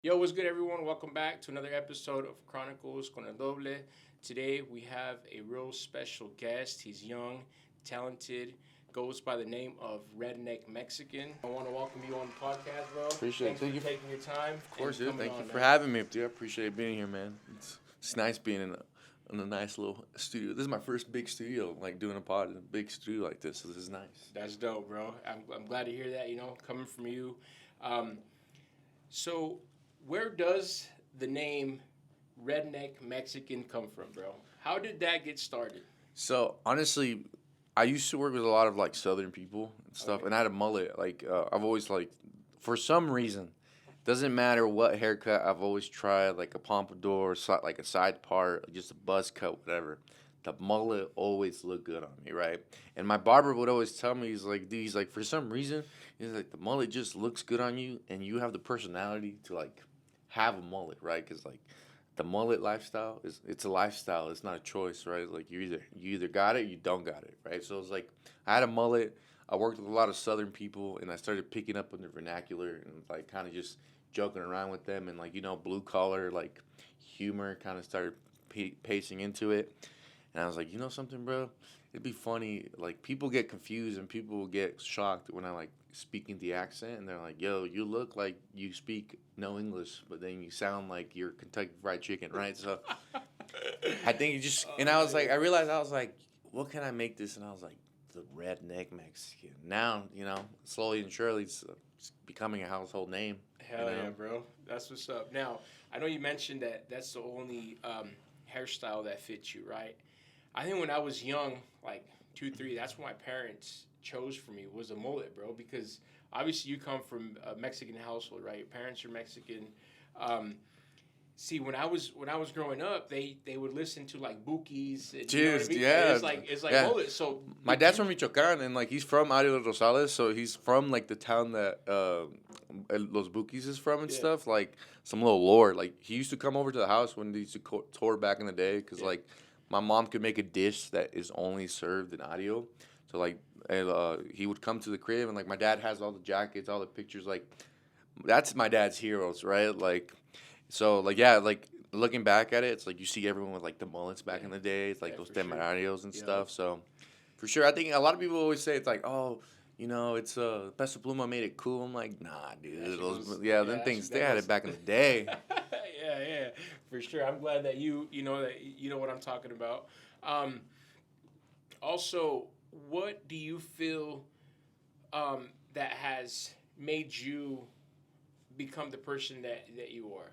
Yo, what's good, everyone? Welcome back to another episode of Chronicles con Doble. Today, we have a real special guest. He's young, talented, goes by the name of Redneck Mexican. I want to welcome you on the podcast, bro. Appreciate it. Thanks for taking your time. Of course, dude. Thank you for man. having me, dude. I appreciate being here, man. It's nice being in a nice little studio. This is my first big studio, like doing a pod in a big studio like this. So this is nice. That's dope, bro. I'm glad to hear that. Coming from you. So, where does the name Redneck Mexican come from, bro? How did that get started? So honestly, I used to work with a lot of like Southern people and stuff, and I had a mullet. Like I've always like, for some reason, doesn't matter what haircut, I've always tried like a pompadour, like a side part, just a buzz cut, whatever. The mullet always looked good on me, right? And my barber would always tell me, he's like, for some reason, he's like, the mullet just looks good on you, and you have the personality to like have a mullet, right? Because like the mullet lifestyle it's a lifestyle, it's not a choice, right? Like you either got it, or you don't got it, right? So it's like I had a mullet. I worked with a lot of Southern people, and I started picking up on their vernacular and like kind of just joking around with them, and like blue collar like humor kind of started pacing into it. And I was like, something, bro? It'd be funny. Like, people get confused and people will get shocked when I, like, speak in the accent. And they're like, yo, you look like you speak no English, but then you sound like you're Kentucky Fried Chicken, right? So I think you just, and I was like, I realized, I was like, what can I make this? And I was like, the Redneck Mexican. Now, slowly and surely it's becoming a household name. Hell yeah, bro. That's what's up. Now, I know you mentioned that that's the only hairstyle that fits you, right? I think when I was young, like 2, 3, that's what my parents chose for me was a mullet, bro. Because obviously you come from a Mexican household, right? Your parents are Mexican. See, when I was growing up, they would listen to like Bookies. And, Cheers, yeah. It's like yeah. mullet. So my dad's from Michoacan, and like he's from Ario Rosales, so he's from like the town that Los Bukis is from and stuff. Like some little lore. Like he used to come over to the house when they used to tour back in the day, because like my mom could make a dish that is only served in Ario. So like he would come to the crib, and like my dad has all the jackets, all the pictures. Like that's my dad's heroes, right? Like so like yeah, like looking back at it, it's like you see everyone with like the mullets back in the day. It's like those temerarios and stuff. So for sure, I think a lot of people always say it's like, oh, it's Peso Pluma made it cool. I'm like, nah, dude. Them things they had it back in the day. yeah, for sure. I'm glad that you know what I'm talking about. Also, what do you feel that has made you become the person that you are?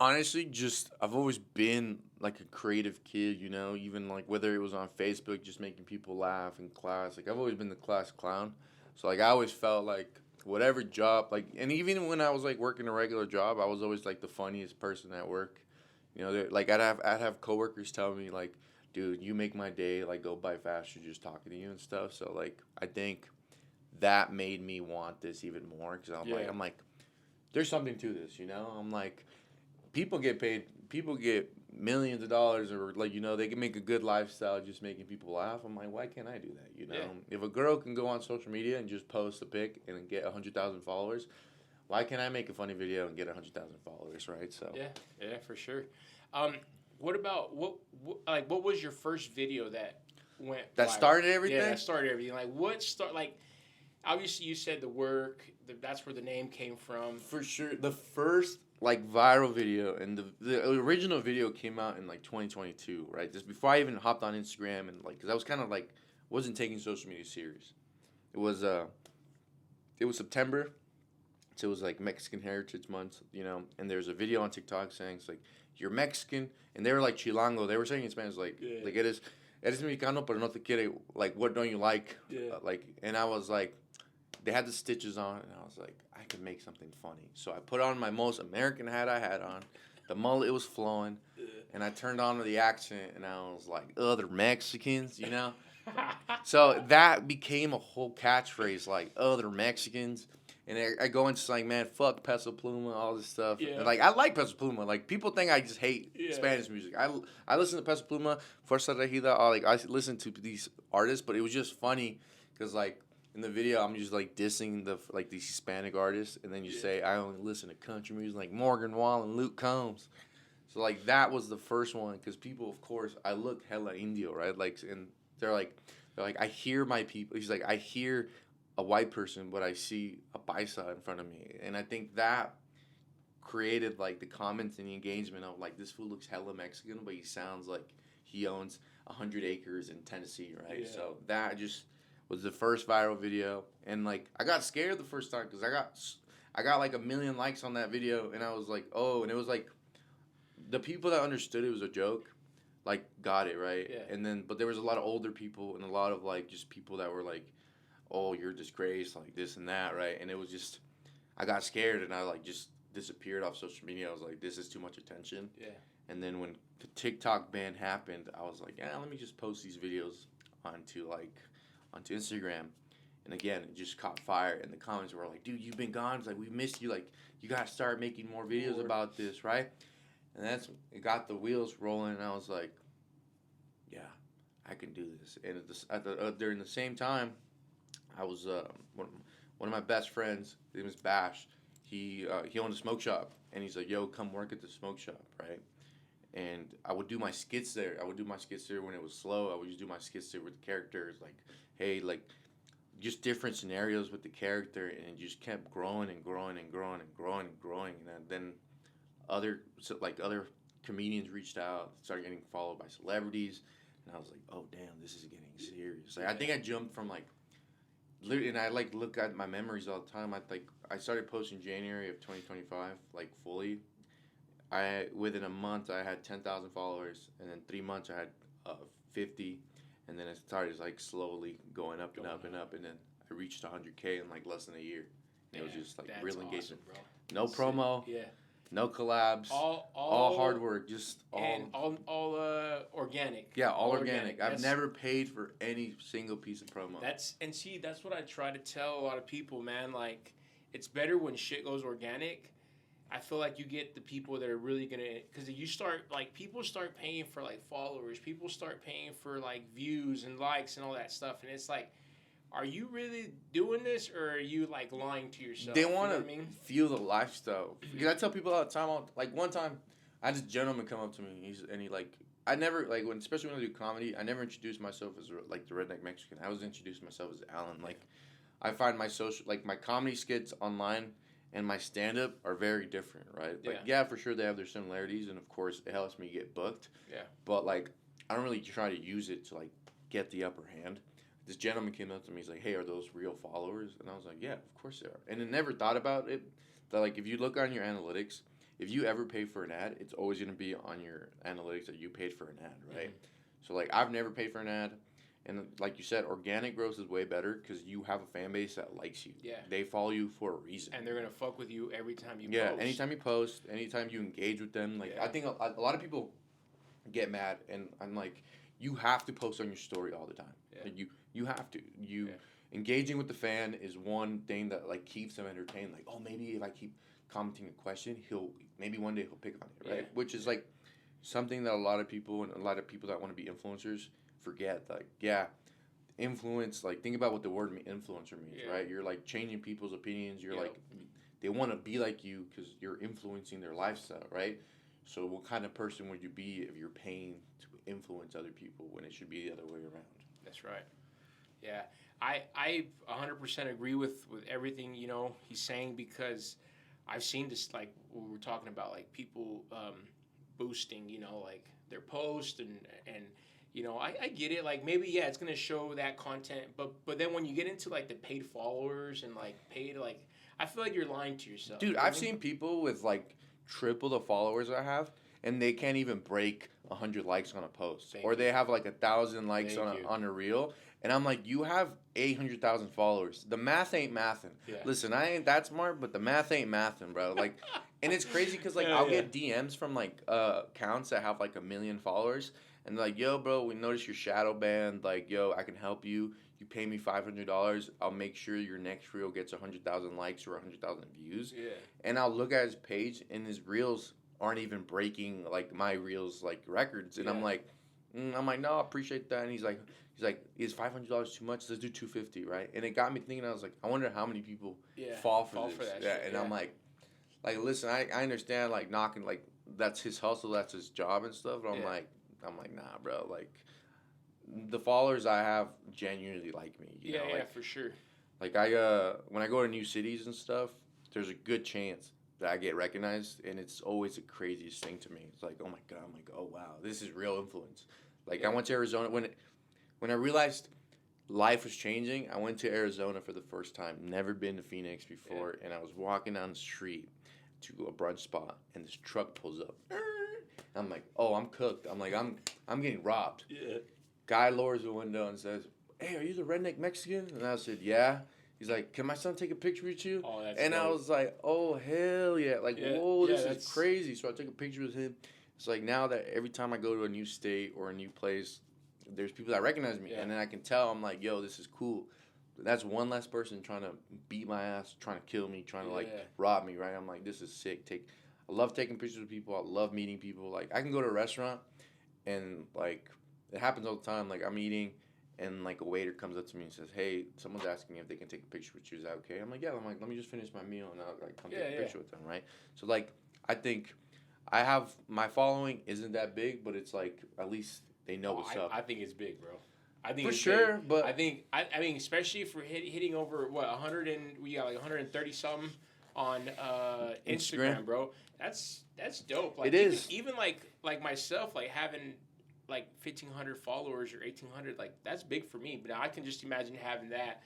Honestly, just I've always been like a creative kid, even like whether it was on Facebook, just making people laugh in class. Like I've always been the class clown. So like I always felt like whatever job, like, and even when I was like working a regular job, I was always like the funniest person at work. Like I'd have coworkers tell me like, dude, you make my day like go by faster just talking to you and stuff. So like I think that made me want this even more, because I'm like, there's something to this, I'm like, people get paid. People get millions of dollars, or like they can make a good lifestyle just making people laugh. I'm like, why can't I do that? If a girl can go on social media and just post a pic and get 100,000 followers, why can't I make a funny video and get 100,000 followers? Right? So yeah, for sure. What about what was your first video that went that viral? Started everything? Yeah, that started everything. Like obviously you said the work. That's where the name came from. For sure, the first like viral video, and the original video came out in like 2022, right? Just before I even hopped on Instagram, and like, cause I was kind of like wasn't taking social media serious. It was September, so it was like Mexican Heritage Month, and there's a video on TikTok saying it's like, you're Mexican, and they were like Chilango. They were saying in Spanish like eres mexicano pero no te quiere, like what don't you like? And I was like, they had the stitches on, and I was like, I could make something funny. So I put on my most American hat I had on. The mullet was flowing, and I turned on the accent, and I was like, other Mexicans, So that became a whole catchphrase, like, other Mexicans. And I go into like, man, fuck Peso Pluma, all this stuff. Yeah. And like, I like Peso Pluma. Like, people think I just hate Spanish music. I listen to Peso Pluma, Fuerza Regida, I listen to these artists, but it was just funny because like in the video, I'm just like dissing these Hispanic artists, and then you say I only listen to country music like Morgan Wallen, and Luke Combs. So like that was the first one because people, of course, I look hella Indio, right? Like, and they're like I hear my people. He's like I hear a white person, but I see a paisa in front of me, and I think that created like the comments and the engagement of like this fool looks hella Mexican, but he sounds like he owns 100 acres in Tennessee, right? Yeah. So that just was the first viral video, and like I got scared the first time because I got like 1 million likes on that video, and I was like, oh, and it was like the people that understood it was a joke, like got it right, yeah. And then but there was a lot of older people and a lot of like just people that were like, oh, you're a disgrace, like this and that, right? And it was just I got scared and I like just disappeared off social media. I was like, this is too much attention. Yeah. And then when the TikTok ban happened, I was like, yeah, let me just post these videos onto Instagram. And again, it just caught fire. And the comments were like, dude, you've been gone. It's like, we missed you. Like, you got to start making more videos about this, right? And it got the wheels rolling. And I was like, yeah, I can do this. And during the same time, I was one of my best friends, his name was Bash. He owned a smoke shop, and he's like, yo, come work at the smoke shop, right? And I would do my skits there. When it was slow. I would just do my skits there with the characters, like, hey, like, just different scenarios with the character, and it just kept growing and growing and growing and growing and growing. And then other comedians reached out, started getting followed by celebrities, and I was like, oh, damn, this is getting serious. Like, I think I jumped from, like, and I like look at my memories all the time. I started posting January of 2025, like fully. Within a month I had 10,000 followers, and then 3 months I had 50, and then it started like slowly going up and up and up, and then I reached 100K in like less than a year. And it was just like real engagement. Awesome, bro. No promo. Yeah. No collabs, all hard work, just all organic. Yeah, all organic. I've never paid for any single piece of promo. That's what I try to tell a lot of people, man. Like, it's better when shit goes organic. I feel like you get the people that are really gonna, because you start like people start paying for like followers, people start paying for like views and likes and all that stuff, and it's like, are you really doing this, or are you like lying to yourself? They want to feel the lifestyle. Because I tell people all the time. Like one time, I had this gentleman come up to me. I never like especially when I do comedy. I never introduced myself as like the Redneck Mexican. I was introducing myself as Alan. Like, I find my my comedy skits online and my stand up are very different, right? Like, yeah, for sure they have their similarities, and of course it helps me get booked. Yeah. But like, I don't really try to use it to like get the upper hand. This gentleman came up to me. He's like, hey, are those real followers? And I was like, yeah, of course they are. And I never thought about it. That like, if you look on your analytics, if you ever pay for an ad, it's always going to be on your analytics that you paid for an ad, right? Mm-hmm. So like, I've never paid for an ad. And like you said, organic growth is way better because you have a fan base that likes you. Yeah. They follow you for a reason. And they're going to fuck with you every time you post. Yeah, anytime you post, anytime you engage with them. Like, I think a lot of people get mad, and I'm like, you have to post on your story all the time. Yeah. Like, you have to. Engaging with the fan is one thing that like keeps them entertained. Like, oh, maybe if I keep commenting a question, maybe one day he'll pick on it, right? Yeah. Which is like something that a lot of people that want to be influencers forget. Like, influence. Like, think about what the word influencer means, right? You're like changing people's opinions. You're like, they want to be like you because you're influencing their lifestyle, right? So what kind of person would you be if you're paying to influence other people when it should be the other way around? That's right. Yeah, I 100% agree with everything, he's saying, because I've seen this, like what we're talking about, like people boosting, like their post and I get it. Like, maybe, it's going to show that content, but then when you get into like the paid followers and like paid, like, I feel like you're lying to yourself. Dude, I've seen people with like triple the followers I have, and they can't even break 100 likes on a post. They have like 1,000 likes on a reel. And I'm like, you have 800,000 followers. The math ain't mathin'. Yeah. Listen, I ain't that smart, but the math ain't mathin', bro. Like, and it's crazy because like I'll get DMs from like accounts that have like 1 million followers, and they're like, yo, bro, we noticed your shadow banned. Like, yo, I can help you. You pay me $500. I'll make sure your next reel gets 100,000 likes or 100,000 views. Yeah. And I'll look at his page, and his reels aren't even breaking like my reels like records, and I'm like, I'm like, no, I appreciate that. And he's like, is $500 too much? Let's do $250, right? And it got me thinking. I was like, I wonder how many people fall for this. that Yeah, shit, and I'm like, listen, I understand like knocking like that's his hustle, that's his job and stuff. But I'm like, nah, bro. Like, the followers I have genuinely like me. You know, like, for sure. Like when I go to new cities and stuff, there's a good chance that I get recognized, and it's always the craziest thing to me. It's like, oh my god, I'm like, oh wow, this is real influence. Like I went to Arizona when I realized life was changing. I went to Arizona for the first time. Never been to Phoenix before, and I was walking down the street to a brunch spot, and this truck pulls up. I'm like, oh, I'm cooked. I'm like, I'm getting robbed. Yeah. Guy lowers the window and says, "Hey, are you the Redneck Mexican?" And I said, "Yeah." He's like, "Can my son take a picture with you?" Oh, that's and dope. I was like, "Oh hell yeah!" Like, whoa, this is crazy. So I took a picture with him. It's like now that every time I go to a new state or a new place, there's people that recognize me, and then I can tell I'm like, "Yo, this is cool." That's one less person trying to beat my ass, trying to kill me, trying to like rob me, right? I'm like, this is sick. I love taking pictures with people. I love meeting people. Like I can go to a restaurant, and like it happens all the time. Like I'm eating, and like a waiter comes up to me and says, "Hey, someone's asking me if they can take a picture with you. Is that okay?" I'm like, "Yeah." I'm like, "Let me just finish my meal and I'll like come take a picture with them." Right. So like I think I have my following isn't that big, but it's like at least they know what's up. I think it's big, bro. I think for it's sure, big. but I mean, especially for hitting over what 100 and we got like 130 something on Instagram, bro. That's dope. Like, it is. Even like myself, like having like 1,500 followers or 1,800, like that's big for me. But now I can just imagine having that.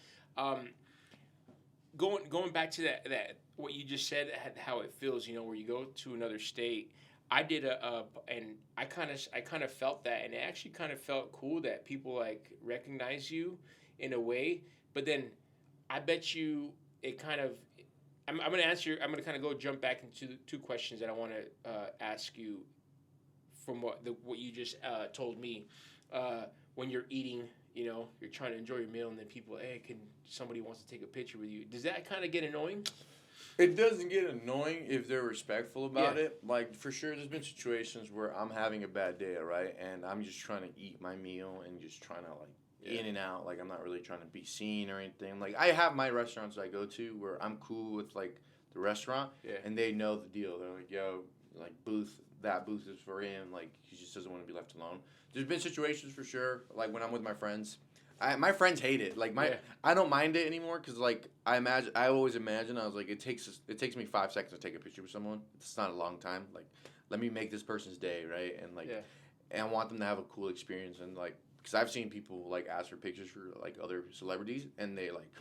Going back to that what you just said, how it feels, where you go to another state. I did and I kind of felt that, and it actually kind of felt cool that people like recognize you in a way. But then I bet you it kind of. I'm gonna answer. I'm gonna kind of jump back into the two questions that I want to ask you from what you just told me. When you're eating, you're trying to enjoy your meal, and then people, hey, somebody wants to take a picture with you? Does that kind of get annoying? It doesn't get annoying if they're respectful about it. Like, for sure, there's been situations where I'm having a bad day, right? And I'm just trying to eat my meal and just trying to, like, in and out. Like, I'm not really trying to be seen or anything. Like, I have my restaurants I go to where I'm cool with, like, the restaurant. Yeah. And they know the deal. They're like, yo, like, that booth is for him. Like, he just doesn't want to be left alone. There's been situations for sure, like, when I'm with my friends. My friends hate it. Like I don't mind it anymore because like I always imagine I was like it takes me 5 seconds to take a picture with someone. It's not a long time. Like let me make this person's day, right? And like and I want them to have a cool experience and like because I've seen people like ask for pictures for like other celebrities and they like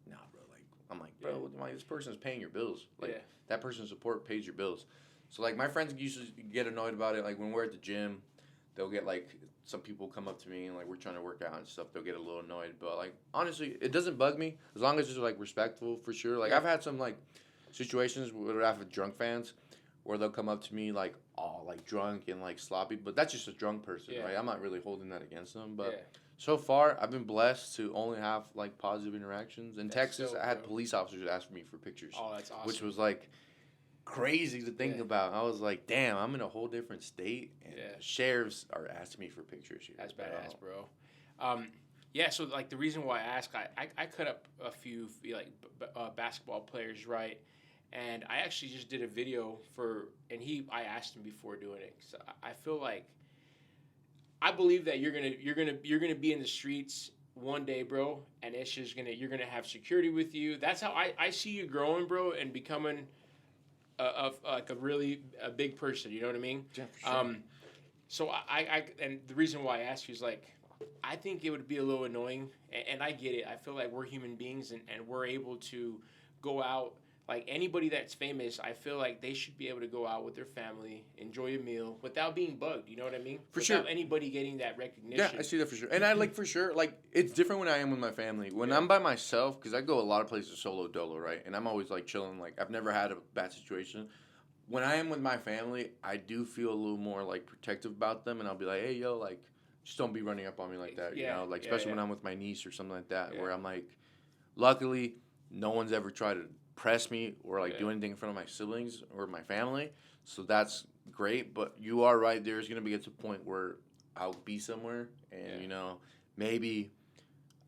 nah bro like I'm like bro like, this person is paying your bills like that person's support pays your bills. So like my friends used to get annoyed about it like when we're at the gym, they'll get like. Some people come up to me and like we're trying to work out and stuff. They'll get a little annoyed, but like honestly, it doesn't bug me as long as it's like respectful for sure. Like I've had some like situations where I've had drunk fans where they'll come up to me like all like drunk and like sloppy, but that's just a drunk person, right? I'm not really holding that against them, but so far I've been blessed to only have like positive interactions. In Texas, I had police officers ask me for pictures. Oh, that's awesome. Which was like. Crazy to think about. I was like, damn, I'm in a whole different state, and sheriffs are asking me for pictures here. That's badass, bro. So like the reason why I ask, I cut up a few like basketball players, right? And I actually just did a video I asked him before doing it. So I feel like I believe that you're gonna be in the streets one day, bro, and it's just you're gonna have security with you. That's how I see you growing, bro, and becoming. Of like a big person, you know what I mean? Yeah, for sure. So I and the reason why I asked you is like, I think it would be a little annoying, and I get it. I feel like we're human beings, and we're able to go out. Like anybody that's famous, I feel like they should be able to go out with their family, enjoy a meal without being bugged. You know what I mean? Without anybody getting that recognition. Yeah, I see that for sure. And I like for sure, like it's different when I am with my family. When I'm by myself, because I go a lot of places solo dolo, right? And I'm always like chilling. Like I've never had a bad situation. When I am with my family, I do feel a little more like protective about them, and I'll be like, hey, yo, like just don't be running up on me like that. You know, like especially when I'm with my niece or something like that, where I'm like, luckily, no one's ever tried to press me or like do anything in front of my siblings or my family, so that's great. But you are right, there's gonna be at a point where I'll be somewhere, and Yeah. you know, maybe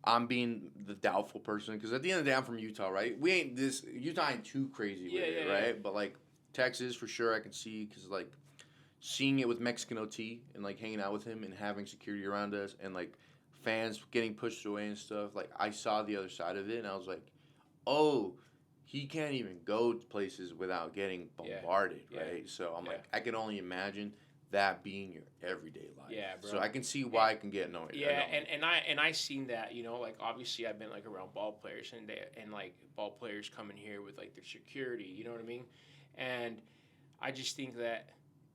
I'm being the doubtful person because at the end of the day, I'm from Utah, right? Utah ain't too crazy with it, right? But like Texas for sure, I can see because like seeing it with Mexican OT and like hanging out with him and having security around us and like fans getting pushed away and stuff. Like I saw the other side of it, and I was like, oh, he can't even go to places without getting bombarded, right? So I'm like, I can only imagine that being your everyday life. Yeah, bro. So I can see why I can get annoyed. Yeah, and I seen that, you know, like obviously I've been like around ball players and like ball players coming here with like their security, you know what I mean? And I just think that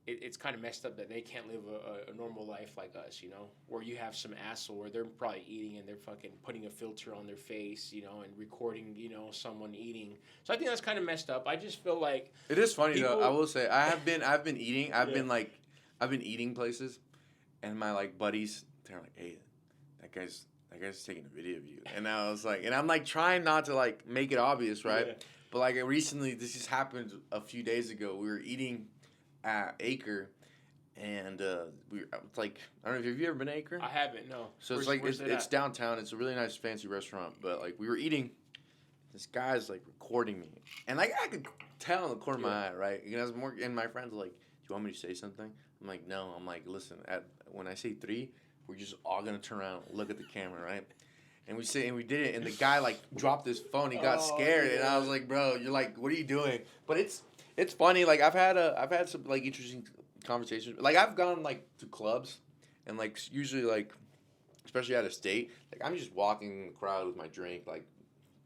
it's kind of messed up that they can't live a normal life like us, you know, where you have some asshole where they're probably eating and they're fucking putting a filter on their face, you know, and recording, you know, someone eating. So I think that's kind of messed up. I just feel like it is funny though. I will say I've been eating. I've been eating places, and my like buddies, they're like, hey, that guy's taking a video of you, and I was like, and I'm like trying not to like make it obvious, right? Yeah. But like recently, this just happened a few days ago. We were eating at Acre, and it's like I don't know. Have you ever been to Acre? I haven't. No. So it's downtown. It's a really nice fancy restaurant. But like we were eating, this guy's like recording me, and like I could tell in the corner of my eye, right? You know, and my friends were like, "Do you want me to say something?" I'm like, "No." I'm like, "Listen, when I say 3, we're just all gonna turn around, and look at the camera, right?" And we did it, and the guy like dropped his phone. He got scared, and I was like, "Bro, you're like, what are you doing?" But it's funny. Like I've had some like interesting conversations. Like I've gone like to clubs, and like usually like, especially out of state, like I'm just walking in the crowd with my drink, like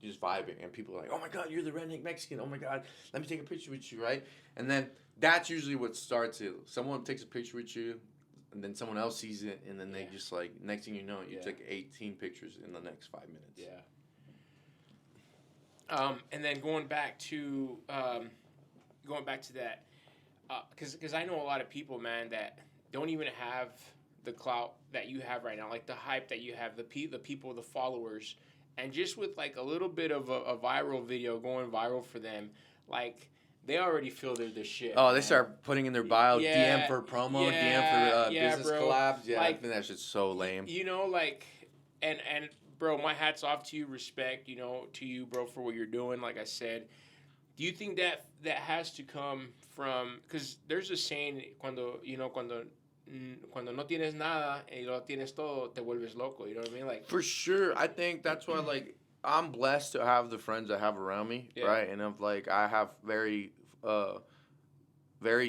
just vibing, and people are like, "Oh my God, you're the Redneck Mexican! Oh my God, let me take a picture with you, right?" And then that's usually what starts it. Someone takes a picture with you, and then someone else sees it, and then they just like next thing you know, you took 18 pictures in the next 5 minutes. Yeah. And then going back to that, because I know a lot of people, man, that don't even have the clout that you have right now, like the hype that you have, the people, the followers, and just with like a little bit of a viral video going viral for them, like they already feel they're the shit. Oh, man. They start putting in their bio, DM for promo, DM for business collabs. Yeah, like, I think that shit's so lame. You know, like, and bro, my hat's off to you, respect, you know, to you, bro, for what you're doing. Like I said, do you think that has to come from, because there's a saying, cuando no tienes nada y lo tienes todo, te vuelves loco. You know what I mean? Like, for sure, I think that's why like I'm blessed to have the friends I have around me, right? And I have very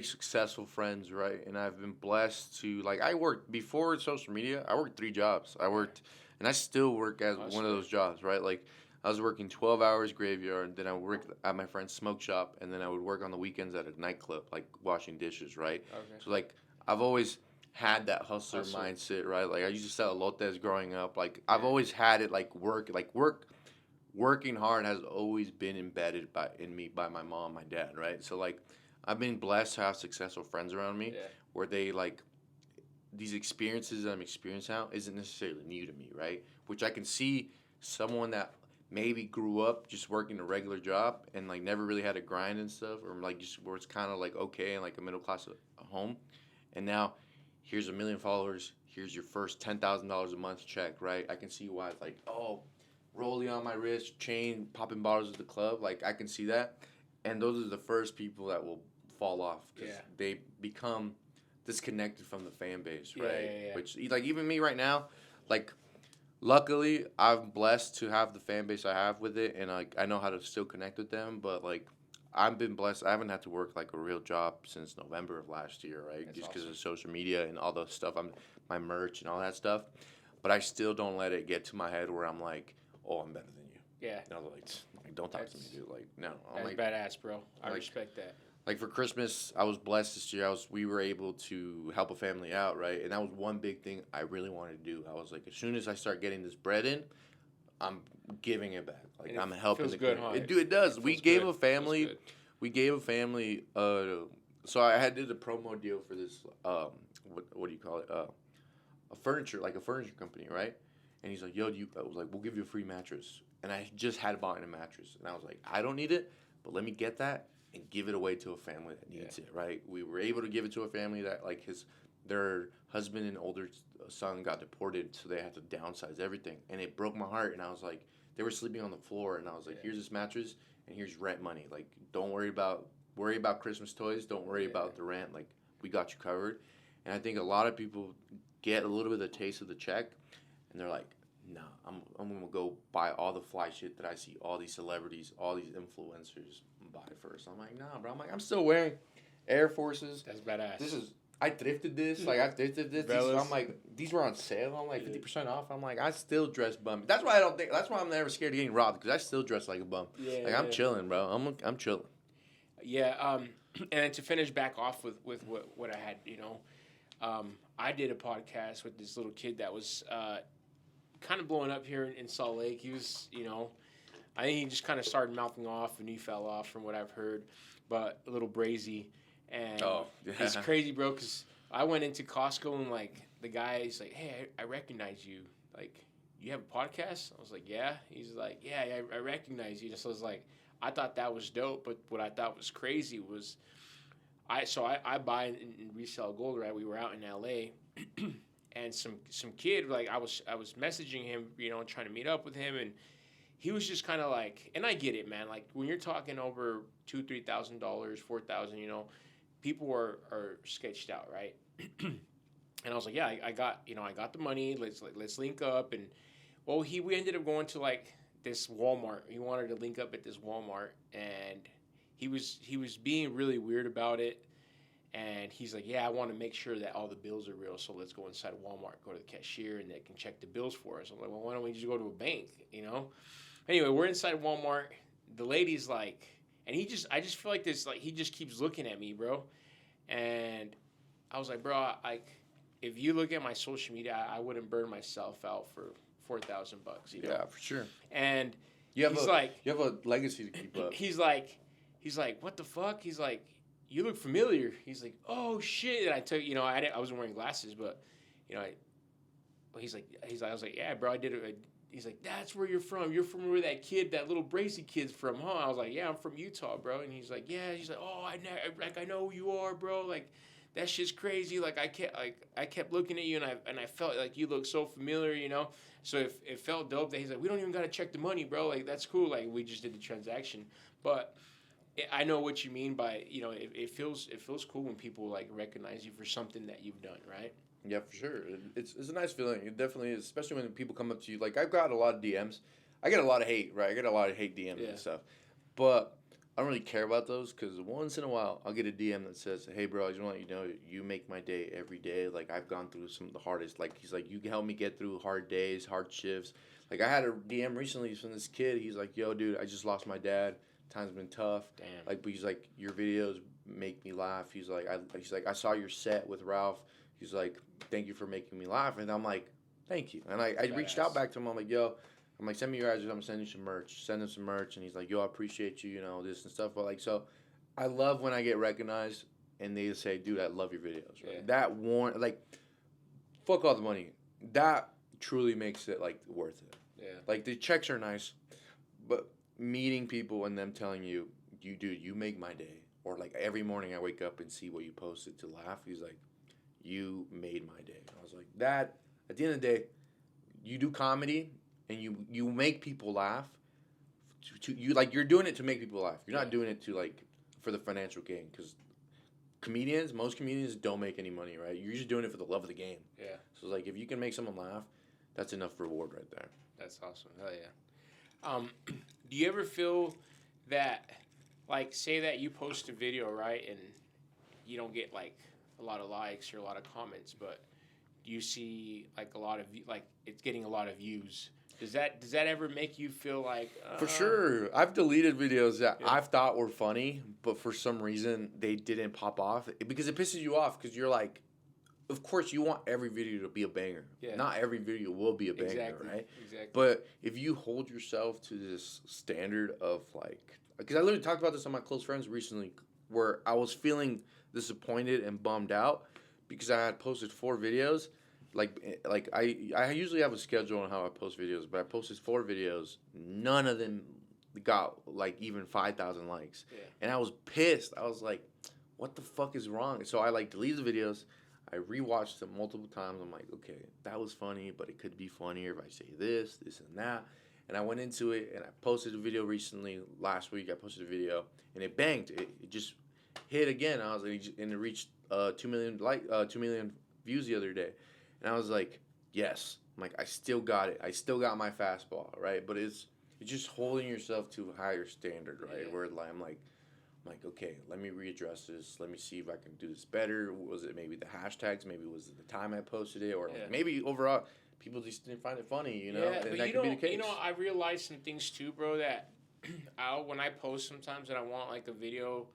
successful friends, right? And I've been blessed to like I worked before social media. I worked 3 jobs. And I still work as one of those jobs, right? Like I was working 12 hours graveyard, then I would work at my friend's smoke shop, and then I would work on the weekends at a nightclub, like washing dishes, right? Okay. So like I've always had that hustler mindset, right? Like I used to sell elotes growing up. Like I've always had it working hard has always been embedded in me by my mom, my dad, right? So like I've been blessed to have successful friends around me where they like these experiences that I'm experiencing now isn't necessarily new to me, right? Which I can see someone that maybe grew up just working a regular job and like never really had a grind and stuff, or like just where it's kind of like okay and like a middle class home, and now here's 1 million followers, here's your first $10,000 a month check, right? I can see why it's like, oh, rollie on my wrist, chain, popping bottles at the club, like I can see that, and those are the first people that will fall off because they become disconnected from the fan base, right? Yeah. Which like even me right now, like luckily I'm blessed to have the fan base I have with it, and like I know how to still connect with them, but like I've been blessed. I haven't had to work like a real job since November of last year, right? That's just because of social media and all the stuff, my merch and all that stuff. But I still don't let it get to my head where I'm like, oh, I'm better than you. Yeah. You know, like don't talk to me, dude. Like, no. That's like, badass, bro. I respect that. Like for Christmas, I was blessed this year. We were able to help a family out, right? And that was one big thing I really wanted to do. I was like, as soon as I start getting this bread in, I'm giving it back. Like I'm helping the good, huh? It does. We gave a family. So I did a promo deal for this. What do you call it? A furniture company, right? And he's like, yo, I was like, we'll give you a free mattress. And I just had bought a mattress, and I was like, I don't need it, but let me get that and give it away to a family that needs it, right? We were able to give it to a family that like their husband and older son got deported, so they had to downsize everything, and it broke my heart. And I was like, they were sleeping on the floor, and I was like, here's this mattress, and here's rent money. Like, don't worry about Christmas toys. Don't worry about the rent. Like, we got you covered. And I think a lot of people get a little bit of the taste of the check, and they're like, nah, I'm gonna go buy all the fly shit that I see all these celebrities, all these influencers buy first. I'm like, nah, bro. I'm still wearing Air Forces. That's badass. I thrifted this. Like, I thrifted this. I'm like, these were on sale. I'm like 50% off. I'm like, I still dress bum. That's why I'm never scared of getting robbed, because I still dress like a bum. Yeah, like, I'm chilling, bro. I'm chilling. Yeah. And to finish back off with what I had, I did a podcast with this little kid that was kind of blowing up here in Salt Lake. He was, I think he just kind of started mouthing off, and he fell off from what I've heard, but a little brazy. And it's crazy, bro, because I went into Costco, and, like, the guy's like, hey, I recognize you. Like, you have a podcast? I was like, yeah. He's like, yeah, I recognize you. So I was like, I thought that was dope, but what I thought was crazy was I buy and resell gold, right? We were out in L.A., and some kid, like, I was messaging him, trying to meet up with him, and he was just kind of like, and I get it, man. Like, when you're talking over $2,000, $3,000, $4,000, people are sketched out, right? And I was like, yeah, I got the money. Let's link up. And we ended up going to, like, this Walmart. He wanted to link up at this Walmart, and he was being really weird about it. And he's like, yeah, I want to make sure that all the bills are real, so let's go inside Walmart, go to the cashier, and they can check the bills for us. I'm like, well, why don't we just go to a bank, Anyway, we're inside Walmart. The lady's like, and I just feel like this, like, he just keeps looking at me, bro. And I was like, bro, if you look at my social media, I wouldn't burn myself out for $4,000, Yeah, for sure. And you have a legacy to keep up. He's like, what the fuck? He's like, you look familiar. He's like, oh shit. And I took, I wasn't wearing glasses, but, I was like, yeah, bro, I did it. He's like, that's where you're from. You're from where that little brazy kid's from, huh? I was like, yeah, I'm from Utah, bro. And he's like, yeah. He's like, oh, I know who you are, bro. Like, that shit's crazy. Like, I kept looking at you, and I felt like you look so familiar, So it felt dope that he's like, we don't even gotta check the money, bro. Like, that's cool. Like, we just did the transaction, but I know what you mean by, it feels cool when people, like, recognize you for something that you've done, right? Yeah, for sure. It's a nice feeling. It definitely is, especially when people come up to you. Like, I've got a lot of DMs. I get a lot of hate, right? I get a lot of hate DMs and stuff. But I don't really care about those, because once in a while, I'll get a DM that says, hey, bro, I just want to let you know, you make my day every day. Like, I've gone through some of the hardest. Like, he's like, you can help me get through hard days, hard shifts. Like, I had a DM recently from this kid. He's like, yo, dude, I just lost my dad. Time's been tough. Damn. Like, but he's like, your videos make me laugh. He's like, I saw your set with Ralph. He's like, thank you for making me laugh. And I'm like, thank you. And I reached out back to him. I'm like, yo, send me your address. I'm sending you some merch. Send him some merch. And he's like, yo, I appreciate you, this and stuff. But, like, so I love when I get recognized and they say, dude, I love your videos. Right? Yeah. Like, fuck all the money. That truly makes it, like, worth it. Yeah. Like, the checks are nice, but meeting people and them telling you, dude, you make my day. Or, like, every morning I wake up and see what you posted to laugh. He's like, you made my day. I was like, that, at the end of the day, you do comedy and you make people laugh. You're doing it to make people laugh. You're not doing it to, like, for the financial gain. Because most comedians don't make any money, right? You're just doing it for the love of the game. Yeah. So, like, if you can make someone laugh, that's enough reward right there. That's awesome. Hell yeah. Do you ever feel that, like, say that you post a video, right, and you don't get, like, a lot of likes or a lot of comments, but you see, like, it's getting a lot of views. Does that ever make you feel like... For sure. I've deleted videos that I've thought were funny, but for some reason they didn't pop off. Because it pisses you off, because you're like, of course you want every video to be a banger. Yeah. Not every video will be a banger, right? Exactly. But if you hold yourself to this standard of, like... Because I literally talked about this on my close friends recently, where I was feeling disappointed and bummed out because I had posted 4 videos. Like I usually have a schedule on how I post videos, but I posted 4 videos. None of them got, like, even 5,000 likes. Yeah. And I was pissed. I was like, what the fuck is wrong? So I, like, deleted the videos. I rewatched it multiple times. I'm like, okay, that was funny, but it could be funnier if I say this, this, and that. And I went into it, and I posted a video recently. Last week, I posted a video, and it banged. It just hit again. I was like, and it reached 2 million views the other day, and I was like, yes. I'm like, I still got it. I still got my fastball, right? But it's just holding yourself to a higher standard, right? Yeah. Where I'm like, okay, let me readdress this. Let me see if I can do this better. Was it maybe the hashtags? Maybe was it the time I posted it? Or like maybe overall, people just didn't find it funny, you know? Yeah, and but that you could be know, the case. I realized some things too, bro, that when I post sometimes and I want like a video,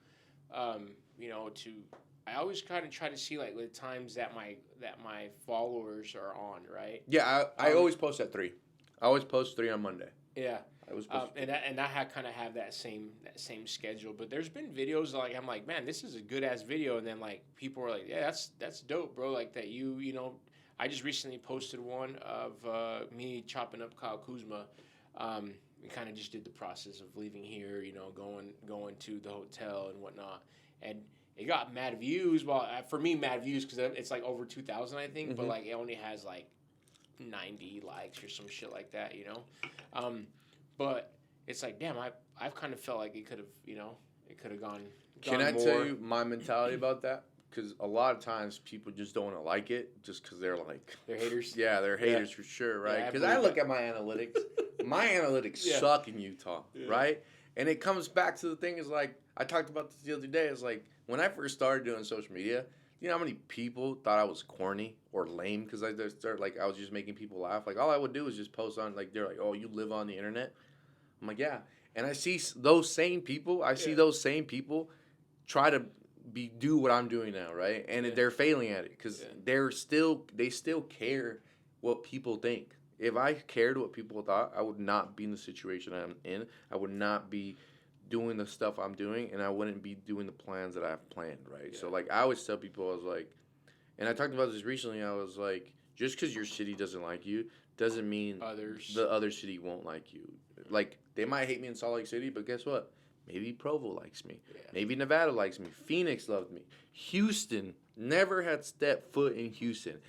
I always kind of try to see like the times that my followers are on, right? Yeah, I always post at 3. I always post 3 on Monday. Yeah. I was And I kind of have that same schedule, but there's been videos like I'm like, man, this is a good ass video, and then like people are like, yeah, that's dope, bro. Like that I just recently posted one of me chopping up Kyle Kuzma. We kind of just did the process of leaving here, going to the hotel and whatnot, and it got mad views. Well, for me, mad views because it's like over 2,000, I think, but like it only has like 90 likes or some shit like that, But it's like, damn, I've kind of felt like it could have gone. Can I tell you my mentality about that? Because a lot of times people just don't want to like it just because they're like... They're haters? Yeah, they're haters for sure, right? Because I look at my analytics. My analytics suck in Utah, right? And it comes back to the thing is like, I talked about this the other day. It's like, when I first started doing social media, you know how many people thought I was corny or lame because I was just making people laugh? Like, all I would do is just post on, like, they're like, oh, you live on the internet? I'm like, yeah. And I see those same people, try to do what I'm doing now, right? And they're failing at it because they still care what people think. If I cared what people thought, I would not be in the situation I'm in. I would not be doing the stuff I'm doing, and I wouldn't be doing the plans that I have planned, right? Yeah. So, like, I always tell people, I was like, and I talked about this recently, I was like, just because your city doesn't like you doesn't mean the other city won't like you. Like, they might hate me in Salt Lake City, but guess what? Maybe Provo likes me. Yeah. Maybe Nevada likes me. Phoenix loved me. Houston, never had stepped foot in Houston.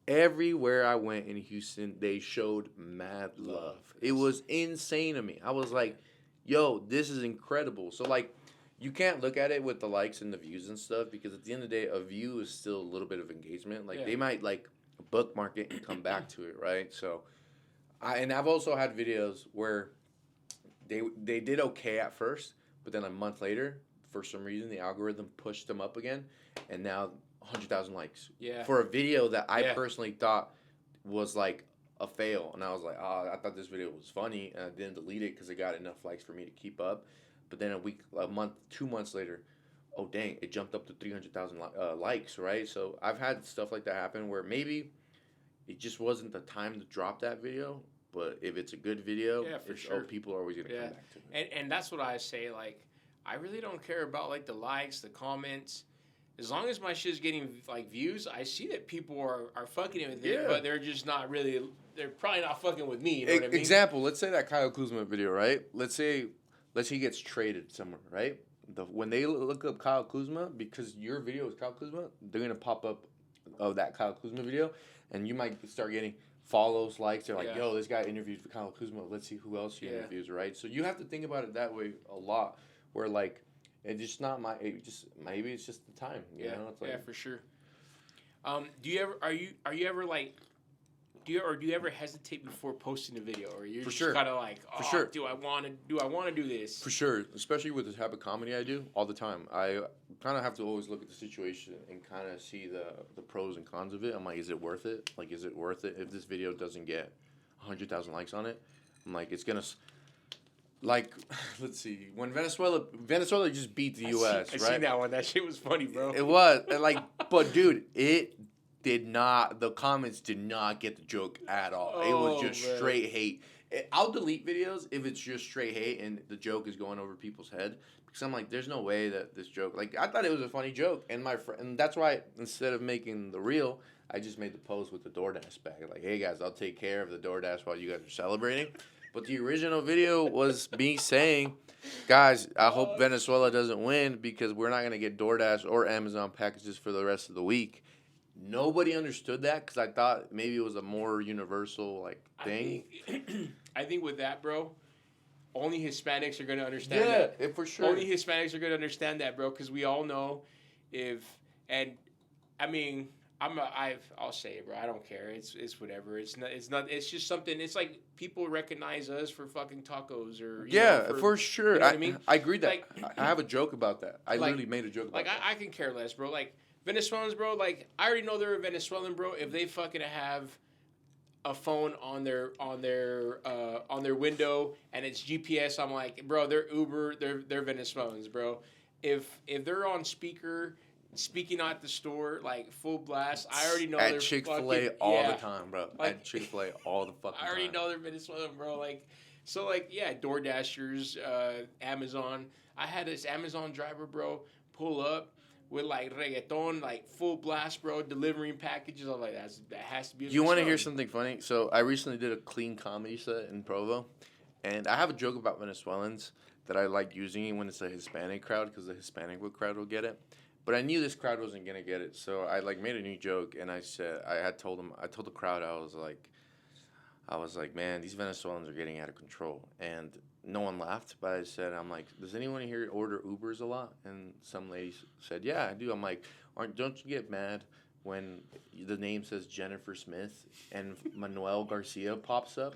Everywhere I went in Houston, they showed mad love. It was insane to me. I was like, yo, this is incredible. So, like, you can't look at it with the likes and the views and stuff because at the end of the day, a view is still a little bit of engagement. Like, they might, like, bookmark it and come back to it, right? So, I've also had videos where they did okay at first, but then a month later, for some reason, the algorithm pushed them up again, and now 100,000 likes. Yeah. For a video that I personally thought was, like, a fail, and I was like, oh, I thought this video was funny, and I didn't delete it because it got enough likes for me to keep up. But then a month, 2 months later, oh dang, it jumped up to 300,000 likes, right? So I've had stuff like that happen where maybe it just wasn't the time to drop that video, but if it's a good video, for sure. people are always gonna come back to it. And that's what I say. Like, I really don't care about like the likes, the comments. As long as my shit's getting like views, I see that people are fucking it with it, but they're just not really. They're probably not fucking with me. You know what I mean? Example: let's say that Kyle Kuzma video, right? Let's say he gets traded somewhere, right? When they look up Kyle Kuzma, because your video is Kyle Kuzma, they're gonna pop up of that Kyle Kuzma video, and you might start getting follows, likes. They're like, yo, this guy interviewed for Kyle Kuzma. Let's see who else he interviews, right? So you have to think about it that way a lot, where like. It's just not maybe it's just the time, you know? It's like, for sure. Do you ever hesitate before posting a video, or you're just kind of like, do I want to do this? For sure, especially with the type of comedy I do all the time. I kind of have to always look at the situation and kind of see the pros and cons of it. I'm like, is it worth it? Like, is it worth it if this video doesn't get 100,000 likes on it? I'm like, it's gonna. Like, let's see. When Venezuela just beat the U.S., right? I seen that one. That shit was funny, bro. It was. And like, but dude, it did not. The comments did not get the joke at all. It was just straight hate. I'll delete videos if it's just straight hate and the joke is going over people's head because I'm like, there's no way that this joke. Like, I thought it was a funny joke, and and that's why instead of making the reel, I just made the post with the DoorDash bag. Like, hey guys, I'll take care of the DoorDash while you guys are celebrating. But the original video was me saying, guys, I hope Venezuela doesn't win because we're not going to get DoorDash or Amazon packages for the rest of the week. nobody understood that because I thought maybe it was a more universal like thing. I think with that, bro, only Hispanics are gonna understand that. Yeah, for sure. Only Hispanics are gonna understand that, bro, because we all know if and I mean. I'll say it, bro. I don't care. It's whatever. It's not. It's just something. It's like people recognize us for fucking tacos or for sure. You know what I mean? I agree that. Like, I have a joke about that. I like- literally made a joke about that. I can care less, bro. Like Venezuelans, bro. Like I already know they're a Venezuelan, bro. If they fucking have a phone on their window and it's GPS, I'm like, bro, they're Uber. They're Venezuelans, bro. If they're on speaker. Speaking at the store, like full blast. I already know at they're Chick-fil-A all the time, bro. Like, at Chick-fil-A all the fucking time. I already know they're Venezuelan, bro. Like, so like, yeah, DoorDashers, Amazon. I had this Amazon driver, bro, pull up with like reggaeton, like full blast, bro, delivering packages. I'm like, that has to be. You want to hear something funny? So I recently did a clean comedy set in Provo, and I have a joke about Venezuelans that I like using when it's a Hispanic crowd because the Hispanic crowd will get it. But I knew this crowd wasn't gonna get it, so I like made a new joke, and I said I told the crowd I was like, man, these Venezuelans are getting out of control, and no one laughed. But I said, I'm like, does anyone here order Ubers a lot? And some ladies said, yeah, I do. I'm like, don't you get mad when the name says Jennifer Smith and Manuel Garcia pops up?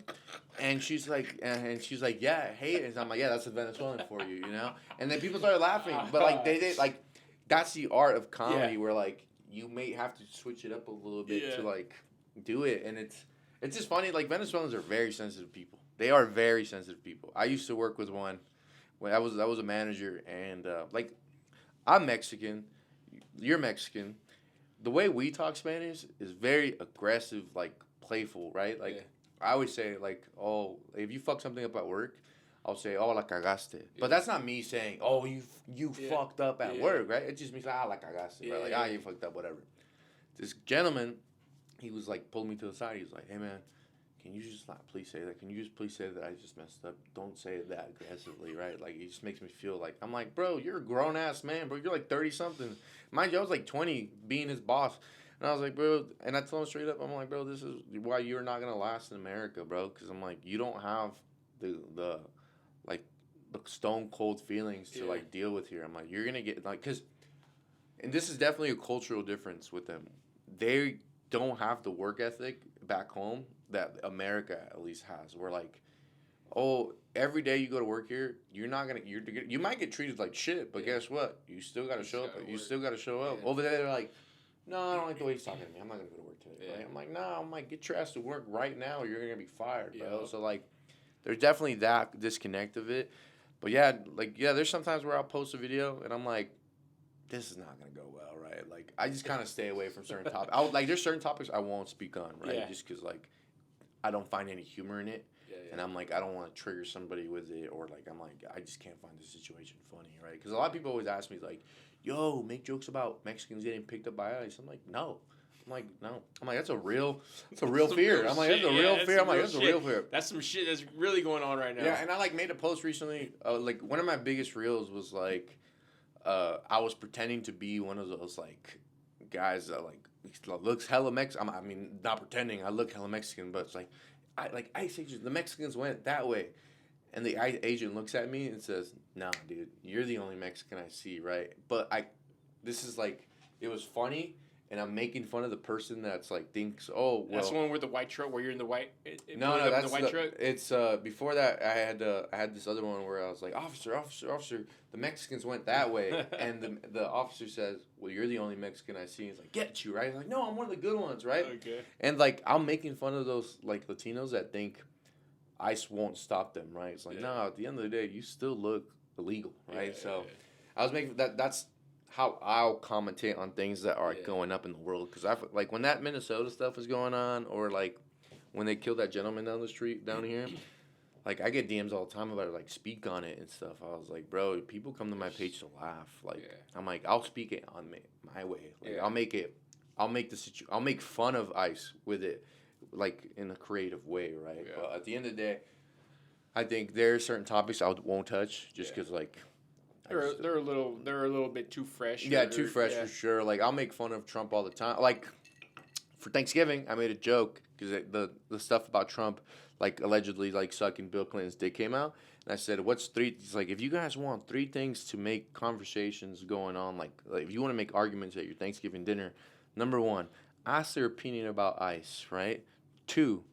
And she's like, yeah, I hate it. And I'm like, yeah, that's a Venezuelan for you, you know. And then people started laughing, but like they did like. That's the art of comedy where, like, you may have to switch it up a little bit to, like, do it. And it's just funny. Like, Venezuelans are very sensitive people. They are very sensitive people. I used to work with one when I was a manager. And, like, I'm Mexican. You're Mexican. The way we talk Spanish is very aggressive, like, playful, right? Like, I always say, like, oh, if you fuck something up at work, I'll say, oh, la cagaste. But that's not me saying, oh, you fucked up at work, right? It just means, la cagaste, right? Like, you fucked up, whatever. This gentleman, he was like, pulled me to the side. He was like, hey, man, can you just not please say that? Can you just please say that I just messed up? Don't say it that aggressively, right? Like, it just makes me feel like, I'm like, bro, you're a grown-ass man, bro. You're like 30-something. Mind you, I was like 20 being his boss. And I was like, bro, and I told him straight up, I'm like, bro, this is why you're not going to last in America, bro. Because I'm like, you don't have the stone cold feelings to like deal with here. I'm like, you're gonna get like, and this is definitely a cultural difference with them. They don't have the work ethic back home that America at least has. We're like, oh, every day you go to work here, you might get treated like shit, but guess what? You still gotta show up. You still gotta show up. Over there, they're like, no, I don't like the way he's talking to me. I'm not gonna go to work today. Right? I'm like, no, I'm like, get your ass to work right now. Or you're gonna be fired, bro. So like, there's definitely that disconnect of it. But there's sometimes where I'll post a video and I'm like, this is not gonna go well, right? Like, I just kind of stay away from certain topics. There's certain topics I won't speak on, right? Yeah. Just because like, I don't find any humor in it, and I'm like, I don't want to trigger somebody with it, or like, I'm like, I just can't find the situation funny, right? Because a lot of people always ask me like, yo, make jokes about Mexicans getting picked up by ICE. I'm like, no. I'm like, no. I'm like, that's a real fear. I'm like, that's a real fear. I'm like, that's a real fear. That's some shit that's really going on right now. Yeah, and I like made a post recently. Like one of my biggest reels was like, I was pretending to be one of those like guys that like looks hella Mexican. I mean, not pretending. I look hella Mexican, but it's like, ICE agents. The Mexicans went that way, and the ICE agent looks at me and says, "No, dude, you're the only Mexican I see, right?" But this is like, it was funny. And I'm making fun of the person that's like thinks, oh, well. That's the one with the white truck where you're in the white. No, that's the white truck. It's before that I had this other one where I was like, officer. The Mexicans went that way, and the officer says, well, you're the only Mexican I see. He's like, get you right. I'm like, no, I'm one of the good ones, right? Okay. And like I'm making fun of those like Latinos that think ICE won't stop them, right? It's like, no, at the end of the day, you still look illegal, right? I was making that's how I'll commentate on things that are going up in the world. Because I like when that Minnesota stuff is going on, or like when they killed that gentleman down the street down here, like I get DMs all the time about it, like speak on it and stuff. I was like, bro, people come to my page to laugh. Like I'm like, I'll speak it on my way. Like I'll make fun of ICE with it, like in a creative way, right? But at the end of the day, I think there are certain topics I won't touch just because like. They're a little bit too fresh. Yeah, too fresh for sure. Like I'll make fun of Trump all the time. Like for Thanksgiving, I made a joke because the stuff about Trump, like allegedly like sucking Bill Clinton's dick came out, and I said, "What's three?" It's like if you guys want three things to make conversations going on, like if you want to make arguments at your Thanksgiving dinner, number one, ask their opinion about ICE, right? Two,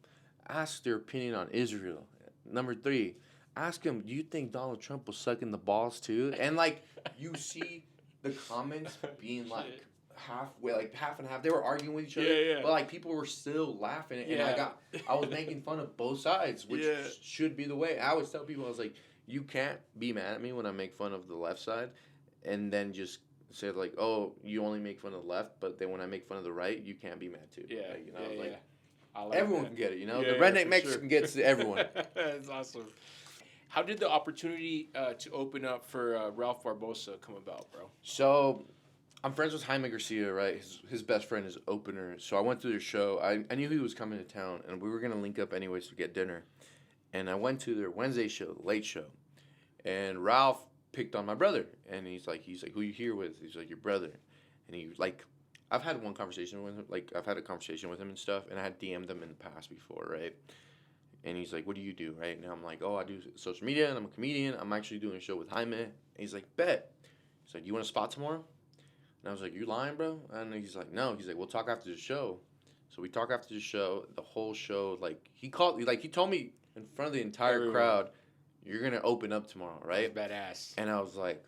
ask their opinion on Israel. Number three, ask them, do you think Donald Trump was sucking the balls too? And like you see the comments being like halfway, like half and half. They were arguing with each other, Yeah. but like people were still laughing. And I was making fun of both sides, which should be the way. I always tell people, I was like, you can't be mad at me when I make fun of the left side, and then just say like, oh, you only make fun of the left, but then when I make fun of the right, you can't be mad too. Yeah, like, you know, like like everyone can get it. You know, the redneck Mexican gets everyone. That's awesome. How did the opportunity to open up for Ralph Barbosa come about, bro? So, I'm friends with Jaime Garcia, right? His best friend is opener. So I went to their show. I knew he was coming to town, and we were gonna link up anyways to get dinner. And I went to their Wednesday show, the late show, and Ralph picked on my brother, and he's like, who you here with? He's like, your brother, and he like, I've had one conversation with him, like I've had a conversation with him and stuff, and I had DM'd him in the past before, right? And he's like, what do you do, right? And I'm like, oh, I do social media, and I'm a comedian. I'm actually doing a show with Jaime. And he's like, bet. He's like, you want a spot tomorrow? And I was like, you lying, bro? And he's like, no. He's like, we'll talk after the show. So we talk after the show. The whole show, like, he told me in front of the entire crowd, you're going to open up tomorrow, right? That's badass. And I was like,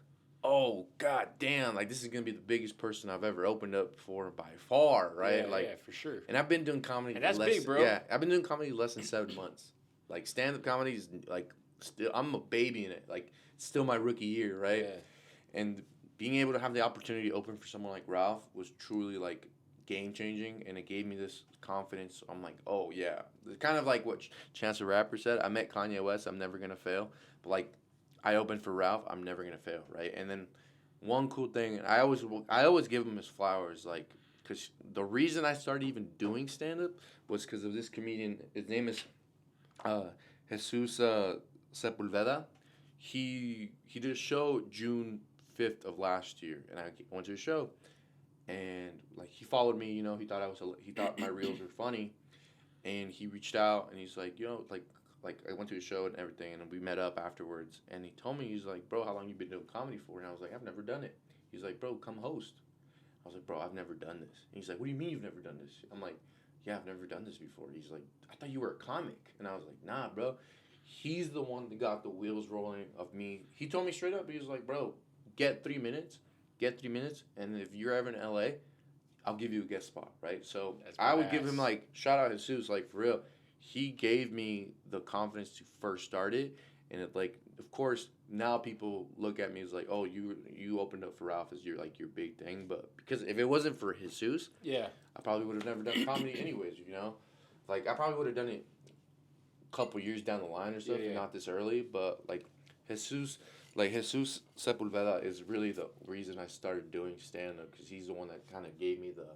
oh, god damn. Like, this is going to be the biggest person I've ever opened up for by far, right? Yeah, for sure. And I've been doing comedy. And that's big, bro. Yeah, I've been doing comedy less than 7 months. Like, stand-up comedy is, like, still, I'm a baby in it. Like, it's still my rookie year, right? Yeah. And being able to have the opportunity to open for someone like Ralph was truly, like, game-changing, and it gave me this confidence. I'm like, oh, yeah. It's kind of like what Chance the Rapper said. I met Kanye West. I'm never going to fail. But, like, I opened for Ralph. I'm never going to fail, right? And then one cool thing, and I always give him his flowers, like, because the reason I started even doing stand-up was because of this comedian. His name is Jesus Sepulveda. He did a show June 5th of last year, and I went to a show, and like he followed me, you know, he thought my reels were funny, and he reached out and he's like, you know, like I went to a show and everything, and we met up afterwards, and he told me, he's like, bro, how long you been doing comedy for? And I was like, I've never done it. He's like, bro, come host. I was like, bro, I've never done this. And he's like, what do you mean you've never done this? I'm like, yeah, I've never done this before. He's like, I thought you were a comic. And I was like, nah, bro. He's the one that got the wheels rolling of me. He told me straight up, he was like, bro, get 3 minutes, and if you're ever in LA, I'll give you a guest spot, right? So I would give him, like, shout out Jesus, like, for real. He gave me the confidence to first start it, and it, like, of course, now people look at me as like, oh, you opened up for Ralph as your big thing, but because if it wasn't for Jesus, yeah, I probably would have never done comedy anyways, you know? Like, I probably would have done it a couple years down the line or something, not this early, but, like, Jesus Sepulveda is really the reason I started doing stand-up, because he's the one that kind of gave me the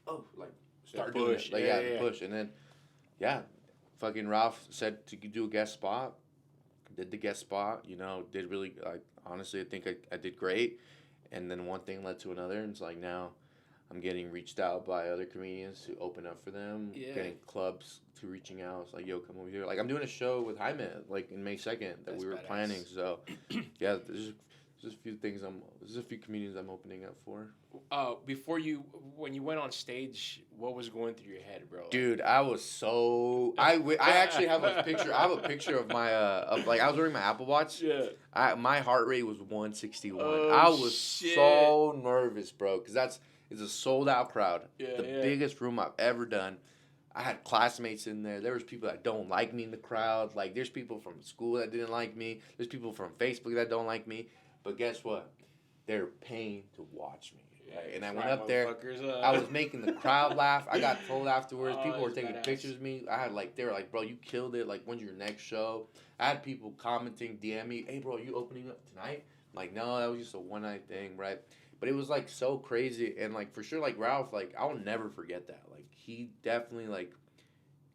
push. The push. And then, fucking Ralph said to do a guest spot, did the guest spot, you know, did really, honestly, I think I did great, and then one thing led to another, and it's like now I'm getting reached out by other comedians to open up for them, getting clubs to reaching out. It's like, yo, come over here. Like, I'm doing a show with Jaime, like, in May 2nd that we were planning. So, yeah, there's a few things there's a few comedians I'm opening up for. When you went on stage, what was going through your head, bro? Dude, I was so... I actually have a picture. I have a picture of my... I was wearing my Apple Watch. Yeah. My heart rate was 161. Oh, I was so nervous, bro, because it's a sold-out crowd. Yeah, biggest room I've ever done. I had classmates in there. There was people that don't like me in the crowd. Like, there's people from school that didn't like me. There's people from Facebook that don't like me. But guess what? They're paying to watch me. Right? And I went up there. I was making the crowd laugh. I got told afterwards. People were taking pictures of me. They were like, bro, you killed it. Like, when's your next show? I had people commenting, DM me, hey, bro, are you opening up tonight? I'm like, no, that was just a one-night thing, right? But it was, like, so crazy. And, like, for sure, like, Ralph, like, I will never forget that. Like, he definitely, like,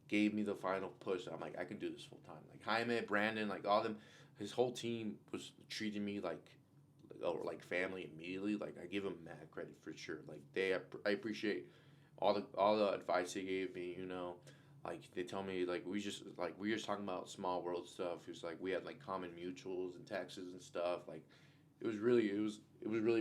gave me the final push. I'm like, I can do this full time. Like, Jaime, Brandon, like, all them, his whole team was treating me like family immediately. Like, I give them mad credit for sure. Like, I appreciate all the advice they gave me, you know, like they tell me like we were just talking about small world stuff. It was like we had like common mutuals in Texas and stuff. Like it was really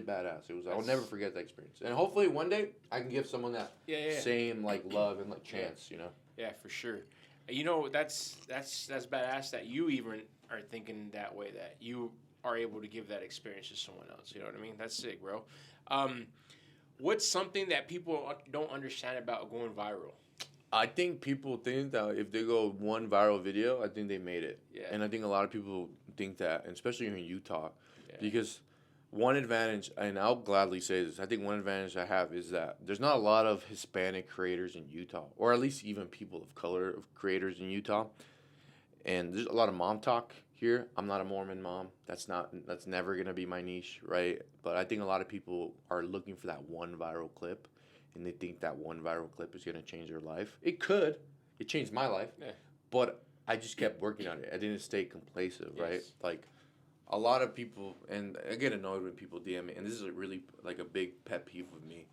badass. I'll never forget that experience. And hopefully one day I can give someone that same like love and like chance, you know. Yeah, for sure. You know, that's badass that you even are thinking that way, that you are able to give that experience to someone else. You know what I mean? That's sick, bro. What's something that people don't understand about going viral? I think people think that if they go one viral video, I think they made it. Yeah. And I think a lot of people think that, and especially here in Utah, Yeah. because one advantage, and I'll gladly say this, I think one advantage I have is that there's not a lot of Hispanic creators in Utah, or at least even people of color of creators in Utah. And there's a lot of mom talk here. I'm not a Mormon mom. That's never gonna be my niche, right? But I think a lot of people are looking for that one viral clip, and they think that one viral clip is gonna change their life. It could. It changed my life. Yeah. But I just kept working on it. I didn't stay complacent, right? Yes. Like a lot of people, and I get annoyed when people DM me, and this is a really like a big pet peeve with me.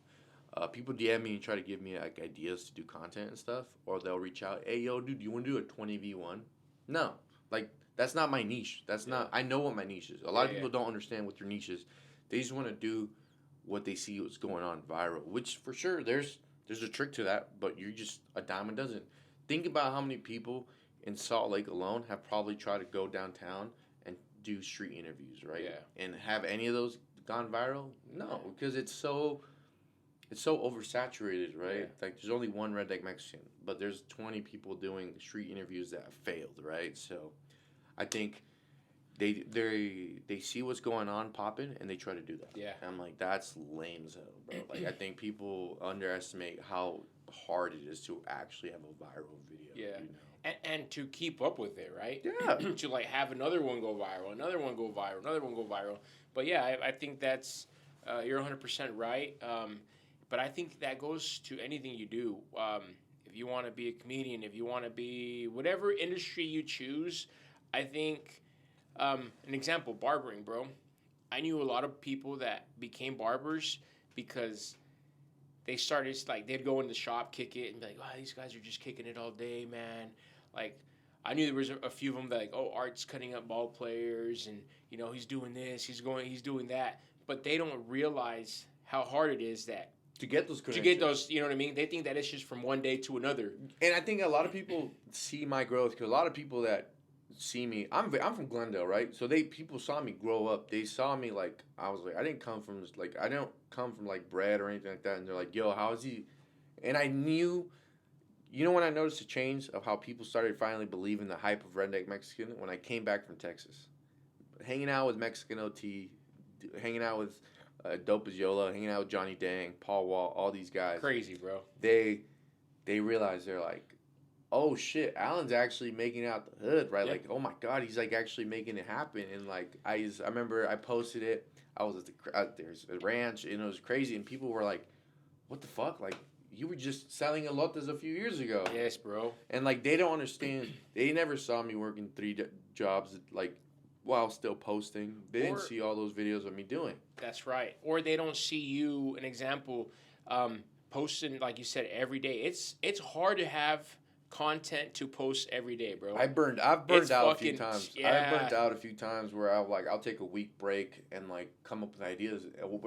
People DM me and try to give me like ideas to do content and stuff, or they'll reach out, hey yo, dude, do you want to do a 20v1? No, like that's not my niche. That's not. I know what my niche is. A lot of people don't understand what their niche is. They just want to do what they see what's going on viral, which for sure there's a trick to that, but you're just a dime a dozen. Think about how many people in Salt Lake alone have probably tried to go downtown and do street interviews, right? Yeah. And have any of those gone viral? No, because it's so oversaturated, right? Yeah. Like there's only one Redneck Mexican, but there's 20 people doing street interviews that have failed, right? So I think they see what's going on popping and they try to do that. Yeah. And I'm like, that's lame as hell, bro. Like I think people underestimate how hard it is to actually have a viral video. Yeah. You know? And to keep up with it, right? Yeah. To like have another one go viral, another one go viral, another one go viral. But yeah, I think that's you're 100% right. But I think that goes to anything you do. If you want to be a comedian, if you want to be whatever industry you choose, I think an example, barbering, bro. I knew a lot of people that became barbers because they started like they'd go in the shop, kick it, and be like, "Wow, these guys are just kicking it all day, man." Like I knew there was a few of them that like, "Oh, Art's cutting up ball players, and you know he's doing this, he's doing that," but they don't realize how hard it is that to get those credentials. to get those. You know what I mean? They think that it's just from one day to another. And I think a lot of people see my growth because a lot of people that see me, I'm from Glendale, right? So people saw me grow up. They saw me like I was like I didn't come from like bread or anything like that. And they're like, "Yo, how is he?" And I knew, you know, when I noticed a change of how people started finally believing the hype of Redneck Mexican when I came back from Texas, hanging out with Mexican OT, hanging out with Dope hanging out with Johnny Dang, Paul Wall, all these guys. Crazy, bro. They realized they're like, oh shit, Alan's actually making it out the hood, right? Yeah. Like, oh my god, he's like actually making it happen. And like I remember I posted it. I was at there's a ranch and it was crazy, and people were like, what the fuck? Like you were just selling elotes a few years ago. Yes, bro. And like they don't understand. They never saw me working 3 jobs like while still posting. They didn't see all those videos of me doing. That's right. Or they don't see you, an example, posting, like you said, every day. It's hard to have content to post every day, bro. I've burned out a few times. Yeah. I've burnt out a few times where I'll take a week break and like come up with ideas.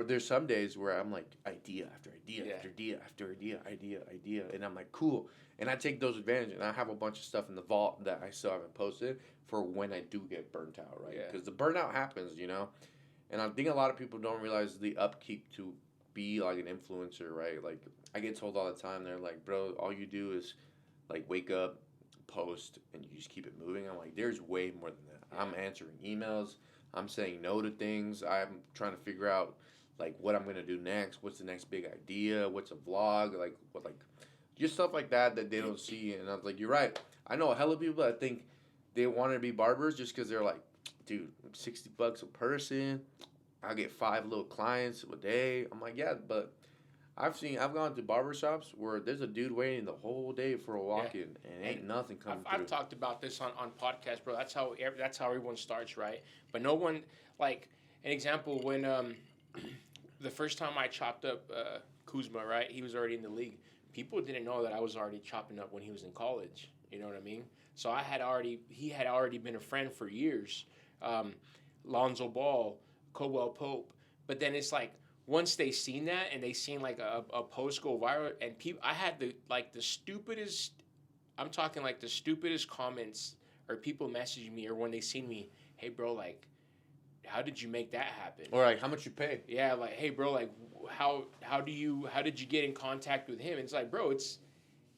There's some days where I'm like idea after idea after idea, and I'm like cool. And I take those advantage, and I have a bunch of stuff in the vault that I still haven't posted for when I do get burnt out, right? Because the burnout happens, you know. And I think a lot of people don't realize the upkeep to be like an influencer, right? Like I get told all the time, they're like, bro, all you do is like wake up, post, and you just keep it moving. I'm like, there's way more than that. I'm answering emails. I'm saying no to things. I'm trying to figure out like what I'm gonna do next. What's the next big idea? What's a vlog? Like just stuff like that they don't see. And I was like, you're right. I know a hell of people that think they want to be barbers just because they're like, dude, $60 a person. I get 5 little clients a day. I'm like, yeah, but I've gone to barbershops where there's a dude waiting the whole day for a walk-in, and ain't nothing coming through. I've talked about this on podcasts, bro. That's how everyone starts, right? But no one, like, an example, when the first time I chopped up Kuzma, right? He was already in the league. people didn't know that I was already chopping up when he was in college. You know what I mean? So he had already been a friend for years. Lonzo Ball, Cobwell Pope. But then it's like once they seen that and they seen like a post go viral and people, I had the stupidest. I'm talking like the stupidest comments or people messaging me or when they seen me, hey bro, like, how did you make that happen? Or like, how much you pay? Yeah, like, hey bro, like, how did you get in contact with him? And it's like, bro,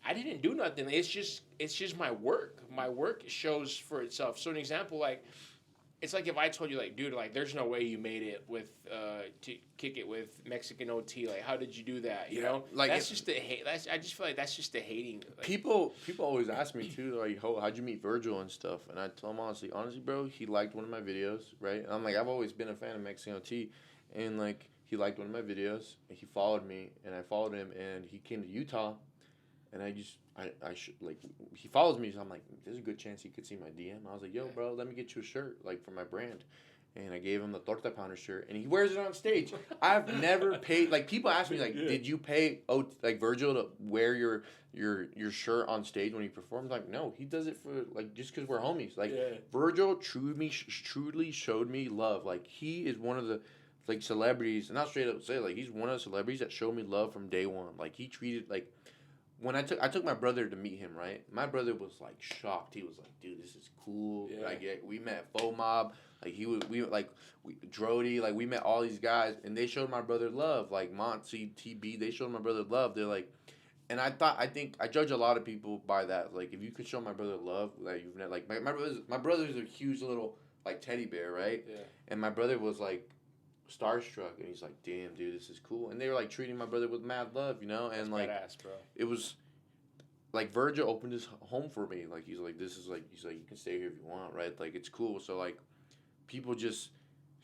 I didn't do nothing. It's just my work. My work shows for itself. So an example, like, it's like if I told you, like, dude, like, there's no way you made it with to kick it with Mexican OT. Like, how did you do that? You know, like that's just the hate. I just feel like that's just the hating. Like, people always ask me too, like, how'd you meet Virgil and stuff? And I tell them honestly, bro, he liked one of my videos, right? And I'm like, I've always been a fan of Mexican OT, and like, he liked one of my videos, and he followed me, and I followed him, and he came to Utah. And I should, like, he follows me, so I'm like, there's a good chance he could see my DM. I was like, yo, bro, let me get you a shirt, like, for my brand. And I gave him the Torta Pounder shirt, and he wears it on stage. I've never paid, like, people ask me, like, did you pay, Virgil to wear your shirt on stage when he performed? Like, no, he does it for, like, just because we're homies. Like, Virgil truly showed me love. Like, he is one of the, like, celebrities, and I'll straight up say, like, he's one of the celebrities that showed me love from day one. Like, he treated, like, when I took my brother to meet him, right? My brother was like shocked. He was like, "Dude, this is cool." Yeah. Like, we met Faux Mob. Like, Drody. Like, we met all these guys, and they showed my brother love. Like Monty, TB, they showed my brother love. They're like, and I think I judge a lot of people by that. Like, if you could show my brother love, like you've never, like my brother's a huge little like teddy bear, right? Yeah. And my brother was like starstruck, and he's like, damn, dude, this is cool. And they were like treating my brother with mad love, you know. And that's like, badass, bro. It was like Virgil opened his home for me. Like, he's like, this is like, he's like, you can stay here if you want, right? Like, it's cool. So like, people just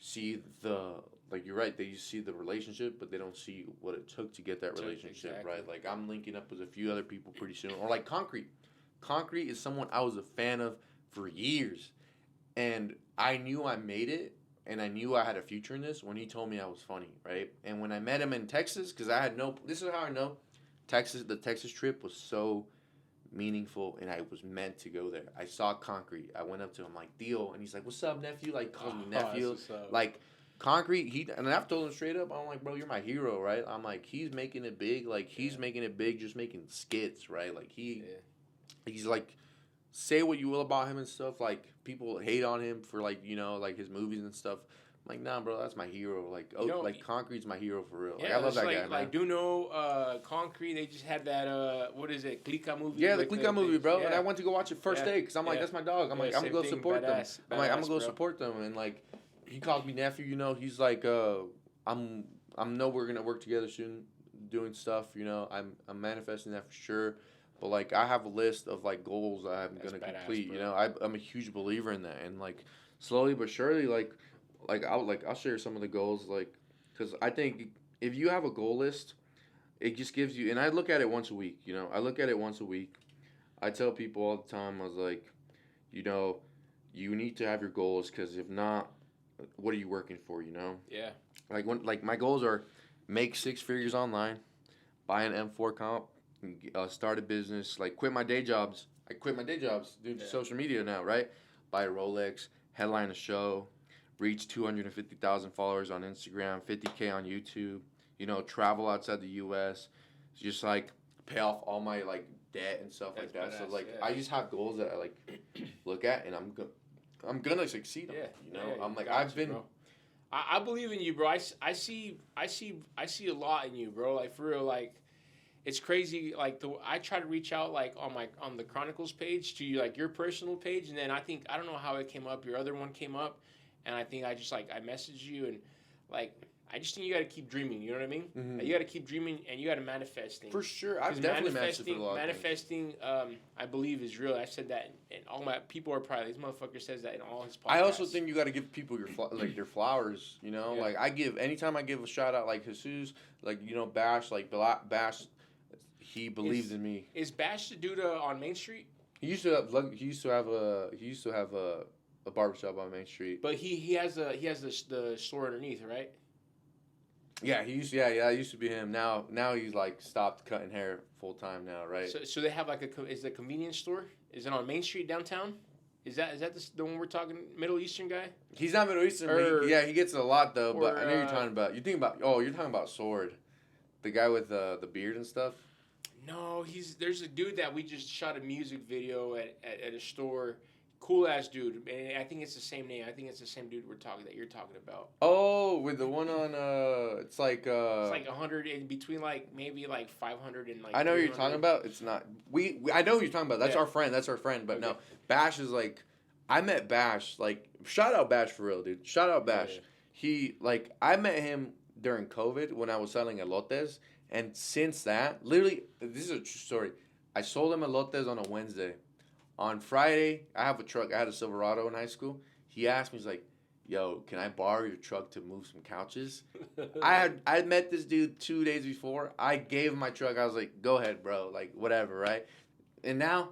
see the, like, you're right, they just see the relationship, but they don't see what it took to get that relationship. Exactly. Right? Like, I'm linking up with a few other people pretty soon. Or like Concrete is someone I was a fan of for years, and I knew I made it. And I knew I had a future in this when he told me I was funny, right? And when I met him in Texas, because this is how I know the Texas trip was so meaningful, and I was meant to go there. I saw Concrete. I went up to him like, deal. And he's like, what's up, nephew? Like, calls me nephew. Like, Concrete, and I've told him straight up, I'm like, bro, you're my hero, right? I'm like, he's making it big. Like, he's making it big just making skits, right? Like, he's like, say what you will about him and stuff. Like, people hate on him for, like, you know, like his movies and stuff. I'm like, nah, bro, that's my hero. Like, like Concrete's my hero for real. Like, I love that guy, man. Like, Concrete, they just had that, what is it, Clica movie? Yeah, the Clica movie, bro. Yeah. And I went to go watch it first day because I'm like, that's my dog. I'm like, I'm going to go support them. I'm like, I'm going to go support them. And, like, he calls me nephew, you know. He's like, I'm know we're going to work together soon doing stuff, you know. I'm manifesting that for sure. But, like, I have a list of, like, goals I'm going to complete, bro. You know. I'm a huge believer in that. And, like, slowly but surely, I'll share some of the goals, like, because I think if you have a goal list, it just gives you, and I look at it once a week, you know. I look at it once a week. I tell people all the time, I was like, you know, you need to have your goals, because if not, what are you working for, you know? Yeah. Like, my goals are make 6 figures online, buy an M4 comp, start a business, like, quit my day jobs. I quit my day jobs, do social media now, right? Buy a Rolex, headline a show, reach 250,000 followers on Instagram, 50K on YouTube, you know, travel outside the U.S., just, like, pay off all my, like, debt and stuff like that. So, like, I just have goals that I, like, look at, and I'm gonna succeed on it, you know? I'm like, I believe in you, bro. I see a lot in you, bro. Like, for real, like, it's crazy. Like, I try to reach out, like, on the Chronicles page to you, like, your personal page, and then I don't know how it came up. Your other one came up, and I think I just, like, I messaged you, and, like, I just think you got to keep dreaming. You know what I mean? Mm-hmm. Like, you got to keep dreaming, and you got to manifest things. For sure, I've definitely manifesting. I believe is real. I said that, and all my people are probably, this motherfucker says that in all his podcasts. I also think you got to give people their flowers. You know, like, anytime I give a shout out, like Jesus, like, you know, Bash, he believes in me. Is Bash the dude on Main Street? He used to have a barbershop on Main Street. But he has the store underneath, right? Yeah, he used. Yeah, that used to be him. Now he's like stopped cutting hair full time now, right? So they have like is it a convenience store? Is it on Main Street downtown? Is that the one we're talking? Middle Eastern guy? He's not Middle Eastern, but he gets it a lot though. But I know you're talking about. You're talking about Sword, the guy with the beard and stuff. No, there's a dude that we just shot a music video at a store. Cool ass dude, and I think it's the same name. I think it's the same dude that you're talking about. Oh, with the one on it's like 100 in between, like maybe like 500 and like. I know what you're talking about. It's not I know what you're talking about. That's Yeah. our friend. That's our friend. But Okay. no, Bash is like I met Bash. Like shout out Bash for real, dude. Shout out Bash. Yeah. He like I met him during COVID when I was selling elotes, and since that, literally, this is a true story. I sold him elotes on a Wednesday. On Friday, I have a truck. I had a Silverado in high school. He asked me, he's like, "Yo, can I borrow your truck to move some couches?" I met this dude 2 days before. I gave him my truck. I was like, "Go ahead, bro. Like whatever, right?" And now,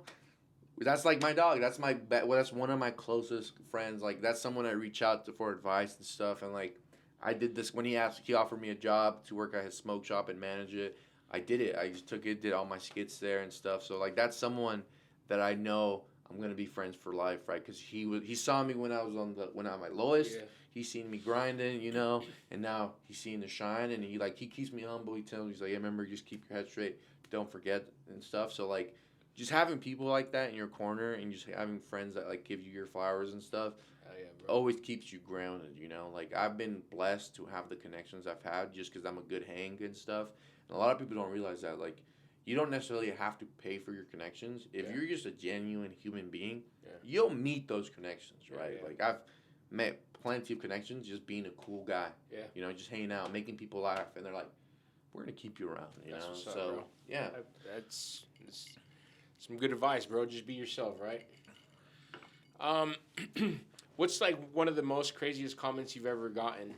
that's like my dog. That's that's one of my closest friends. Like that's someone I reach out to for advice and stuff. And like, I did this when he offered me a job to work at his smoke shop and manage it. I did it. I just took it, did all my skits there and stuff. So like that's someone that I know I'm gonna be friends for life, right? Because he saw me when I was when I'm at my lowest. Yeah. He's seen me grinding, you know, and now he's seeing the shine, and he keeps me humble. He tells me, he's like, hey, remember, just keep your head straight, don't forget and stuff. So like, just having people like that in your corner and just having friends that like give you your flowers and stuff, always keeps you grounded, you know. Like I've been blessed to have the connections I've had just because I'm a good hang and stuff. And a lot of people don't realize that, like. You don't necessarily have to pay for your connections. If you're just a genuine human being, you'll meet those connections, right? Yeah. Like I've met plenty of connections just being a cool guy. Yeah. You know, just hanging out, making people laugh, and they're like, "We're gonna keep you around." You know, what's up, so bro. yeah, that's some good advice, bro. Just be yourself, right? What's like one of the most craziest comments you've ever gotten?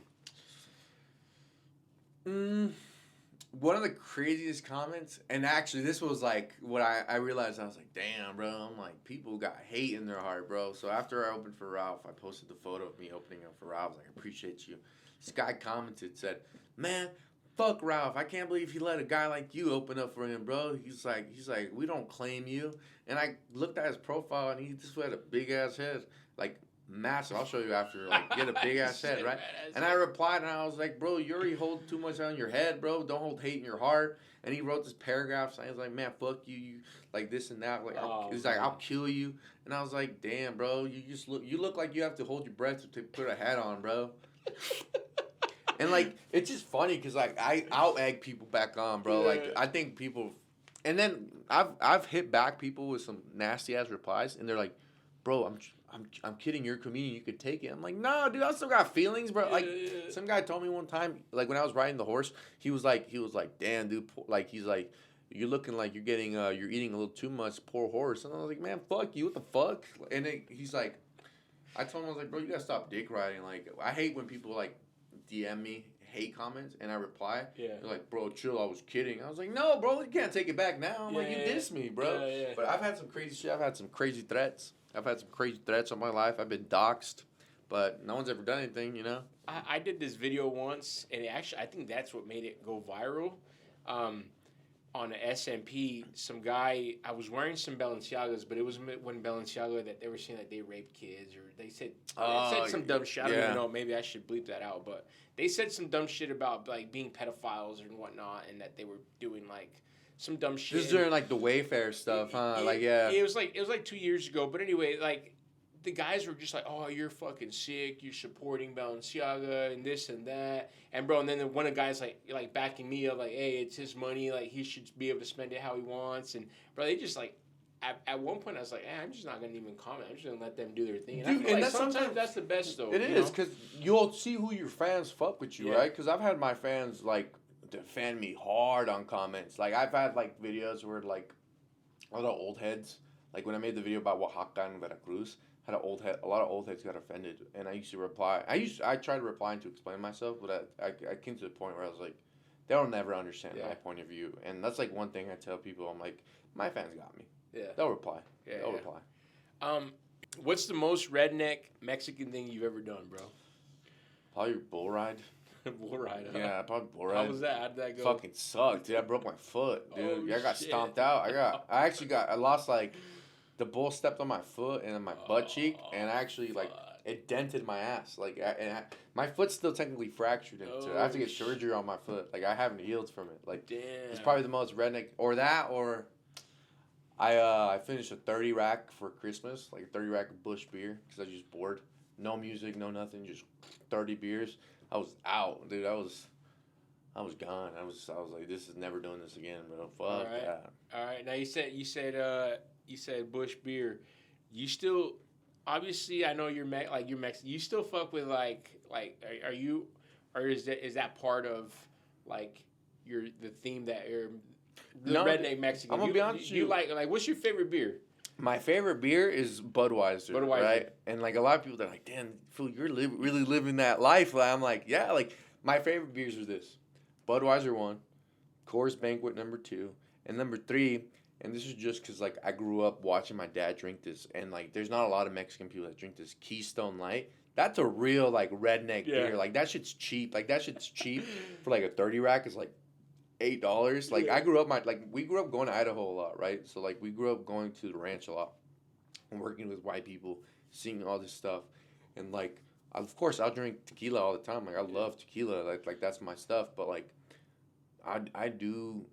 One of the craziest comments, and actually this was like what I realized. I was like, damn, bro. I'm like, people got hate in their heart, bro. So after I opened for Ralph, I posted the photo of me opening up for Ralph. I was like, I appreciate you. This guy commented, said, man, fuck Ralph. I can't believe he let a guy like you open up for him, bro. He's like, we don't claim you. And I looked at his profile, and he just had a big ass head, like massive. I'll show you after. Like, get a big ass head, right? And I replied, and I was like, bro, you already hold too much on your head, bro. Don't hold hate in your heart. And he wrote this paragraph saying, like, man, fuck you, you like this and that. Like, he's like, I'll kill you. And I was like, damn, bro, you look like you have to hold your breath to put a hat on, bro. And like, it's just funny because like I'll egg people back on, bro. Like I think people, and then I've hit back people with some nasty ass replies, and they're like, bro, I'm kidding. You're a comedian. You could take it. I'm like, no, dude. I still got feelings, bro. Like, some guy told me one time, like when I was riding the horse, he was like, damn, dude. Like, he's like, you're looking like you're getting, you're eating a little too much. Poor horse. And I was like, man, fuck you. What the fuck? And then he's like, I told him, I was like, bro, you gotta stop dick riding. Like, I hate when people like DM me hate comments and I reply. Yeah. They're like, bro, chill. I was kidding. I was like, no, bro, you can't take it back now. I'm like, you dissed me, bro. Yeah. But I've had some crazy shit. I've had some crazy threats. I've had some crazy threats on my life. I've been doxxed, but no one's ever done anything, you know? I did this video once, and I think that's what made it go viral. On an SMP, some guy, I was wearing some Balenciagas, but it was when Balenciaga that they were saying that they raped kids, or they said some dumb shit. I don't even know, maybe I should bleep that out, but they said some dumb shit about like being pedophiles and whatnot, and that they were doing like some dumb shit. This is during like the Wayfair stuff, huh? It was like 2 years ago. But anyway, like the guys were just like, "Oh, you're fucking sick. You're supporting Balenciaga and this and that." And bro, and then one of the guys like backing me up, like, "Hey, it's his money. Like he should be able to spend it how he wants." And bro, they just like at one point I was like, I'm just not gonna even comment. I'm just gonna let them do their thing. And Dude, I feel like sometimes that's the best though. It is because you'll see who your fans fuck with you, right? Because I've had my fans like defend me hard on comments. Like I've had like videos where like a lot of old heads, like when I made the video about Oaxaca and Veracruz, had a lot of old heads got offended, and I used to reply. I tried replying to explain myself, but I came to the point where I was like, they'll never understand my point of view, and that's like one thing I tell people. I'm like, my fans got me. Yeah, they'll reply. They'll reply. What's the most redneck Mexican thing you've ever done, bro? Probably your bull ride. Bull ride. Huh? Yeah, probably bull ride. How was that? How did that go? Fucking sucked, dude. I broke my foot, dude. Oh, Yeah, I got shit. stomped out. I lost like, the bull stepped on my foot and then my butt cheek, and I actually like it dented my ass. Like, my foot's still technically fractured into. I have to get surgery on my foot. Like, I haven't healed from it. Like, Damn. it's probably the most redneck, or that, or I finished a 30 rack for Christmas, like a 30 rack of Bush beer, because I was just bored. No music, no nothing, just 30 beers. I was out, dude. I was gone. I was like, this is never doing this again, bro. Fuck that. All right. Now you said Bush beer. You still, obviously, I know you're Mexican. You still fuck with are you, or is that part of like the theme that you're the redneck Mexican? I'm gonna be honest with you. You like what's your favorite beer? My favorite beer is Budweiser, right? And like a lot of people, they're like, "Damn, fool, you're really living that life." I'm like, yeah, like my favorite beers are this: Budweiser 1, Coors Banquet number 2, and number 3. And this is just because like I grew up watching my dad drink this, and like there's not a lot of Mexican people that drink this Keystone Light. That's a real like redneck beer. Like that shit's cheap. Like that shit's cheap for like a 30 rack is like $8. Like I grew up we grew up going to Idaho a lot, right? So like we grew up going to the ranch a lot and working with white people, seeing all this stuff, and like of course I'll drink tequila all the time. Like I love tequila, like that's my stuff. But like I do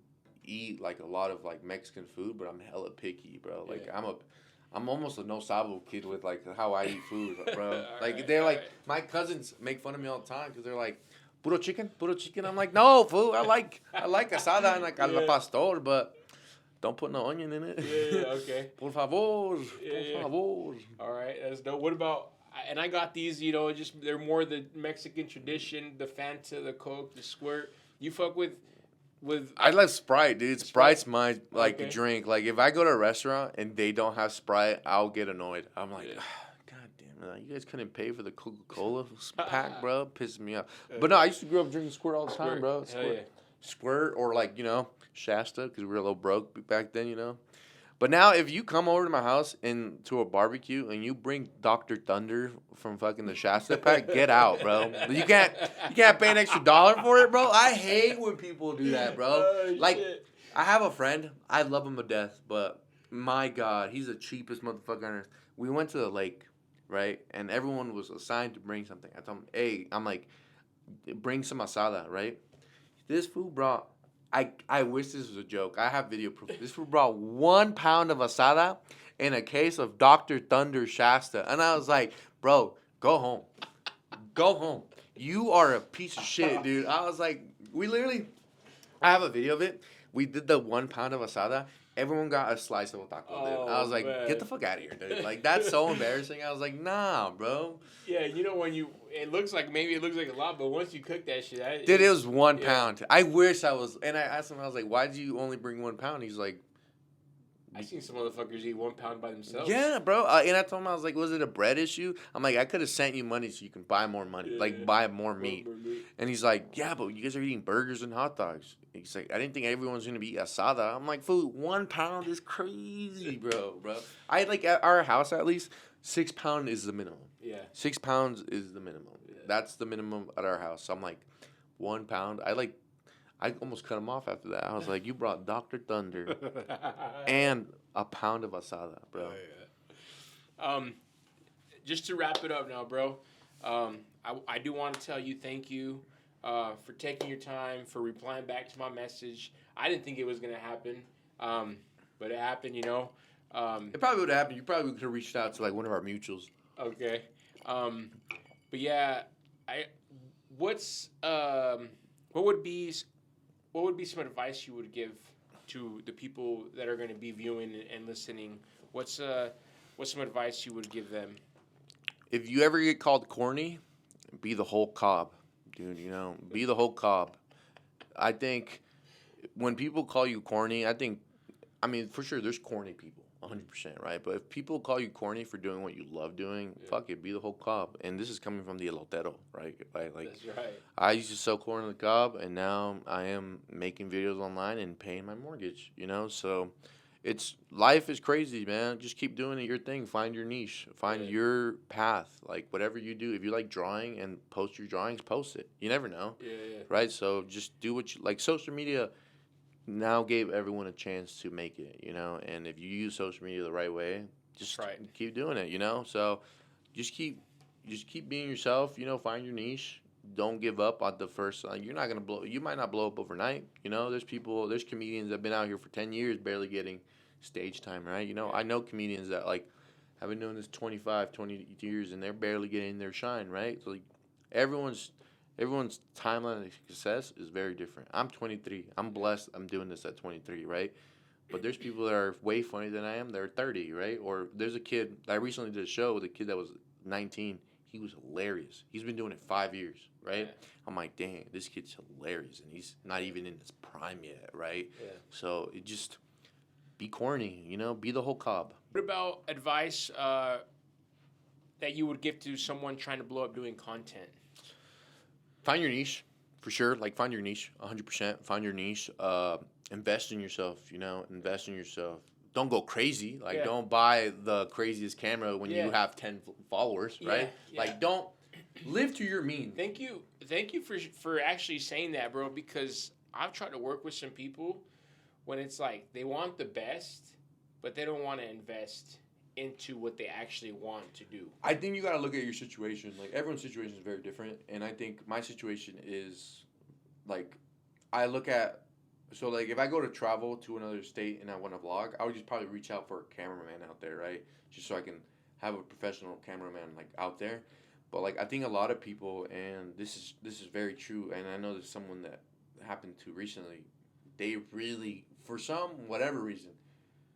eat like a lot of like Mexican food, but I'm hella picky, bro. Like I'm almost a no sabo kid with like how I eat food, bro. Like they're like my cousins make fun of me all the time because they're like, puro chicken. I'm like, no, fool. I like asada and like al pastor, but don't put no onion in it. Yeah, okay. Por favor, por favor. All right, that's dope. What about? And I got these, just they're more the Mexican tradition, the Fanta, the Coke, the Squirt. You fuck with. I love Sprite, dude. Sprite's my drink. Like if I go to a restaurant and they don't have Sprite, I'll get annoyed. I'm like, God damn it, you guys couldn't pay for the Coca-Cola pack, bro. Pisses me off. But no, I used to grow up drinking Squirt all the time, bro. Squirt or like Shasta because we were a little broke back then, But now if you come over to my house and to a barbecue and you bring Dr. Thunder from fucking the Shasta pack, get out, bro. You can't pay an extra $1 for it, bro. I hate when people do that, bro. Shit. I have a friend, I love him to death, but my God, he's the cheapest motherfucker on earth. We went to the lake, right? And everyone was assigned to bring something. I told him, hey, I'm like, bring some asada, right? This fool brought, I wish this was a joke. I have video proof. This fool brought 1 pound of asada and a case of Dr. Thunder Shasta. And I was like, bro, go home. Go home. You are a piece of shit, dude. I was like, I have a video of it. We did the 1 pound of asada. Everyone got a slice of taco, dude. I was like, get the fuck out of here, dude. Like, that's so embarrassing. I was like, nah, bro. Yeah, when it looks like a lot, but once you cook that shit. Dude, it was 1 pound. I wish I was, and I asked him, I was like, why did you only bring 1 pound? He's like, I seen some motherfuckers eat 1 pound by themselves. Yeah, bro. And I told him, I was like, was it a bread issue? I'm like, I could have sent you money so you can buy more money, buy more meat. And he's like, yeah, but you guys are eating burgers and hot dogs. He's like, I didn't think everyone's going to be asada. I'm like, food, 1 pound is crazy, bro. I like, at our house at least, 6 pound is the minimum. Yeah. 6 pounds is the minimum. Yeah. That's the minimum at our house. So I'm like, 1 pound. I almost cut him off after that. I was like, you brought Dr. Thunder and a pound of asada, bro. Oh, yeah. Just to wrap it up now, bro, I do want to tell you thank you for taking your time, for replying back to my message. I didn't think it was going to happen, but it happened, It probably would have happened. You probably could have reached out to, like, one of our mutuals. Okay. But, yeah, what would be some advice you would give to the people that are going to be viewing and listening? What's some advice you would give them? If you ever get called corny, be the whole cob, dude. Be the whole cob. I think when people call you corny, for sure there's corny people, 100%, right? But if people call you corny for doing what you love doing, fuck it, be the whole cob. And this is coming from the elotero, right? Like, that's right. I used to sell corn on the cob, and now I am making videos online and paying my mortgage, So life is crazy, man. Just keep doing it your thing. Find your niche. Find your path. Like whatever you do. If you like drawing and post your drawings, post it. You never know. Yeah, yeah. Right? So just do what you like. Social media now gave everyone a chance to make it, and if you use social media the right way, just keep doing it, So just keep being yourself, find your niche. Don't give up on the first. You're not gonna blow. You might not blow up overnight. There's comedians that have been out here for 10 years barely getting stage time, right? I know comedians that have been doing this 20 years and they're barely getting their shine, right? So everyone's timeline of success is very different. I'm 23. I'm blessed. I'm doing this at 23, right? But there's people that are way funnier than I am. They're 30, right? Or there's a kid. I recently did a show with a kid that was 19. He was hilarious. He's been doing it 5 years, right? Yeah. I'm like, dang, this kid's hilarious, and he's not even in his prime yet, right? Yeah. So it just be corny, be the whole cob. What about advice that you would give to someone trying to blow up doing content? Find your niche, for sure. Find your niche, 100%. Find your niche. Invest in yourself, Invest in yourself. Don't go crazy. Don't buy the craziest camera when you have 10 followers, right? Yeah. Don't live to your means. Thank you for actually saying that, bro, because I've tried to work with some people when it's they want the best, but they don't want to invest into what they actually want to do. I think you got to look at your situation. Everyone's situation is very different, and I think my situation is I look at. So, if I go to travel to another state and I want to vlog, I would just probably reach out for a cameraman out there, right? Just so I can have a professional cameraman, out there. But, I think a lot of people, and this is very true, and I know there's someone that happened to recently, they really, for whatever reason,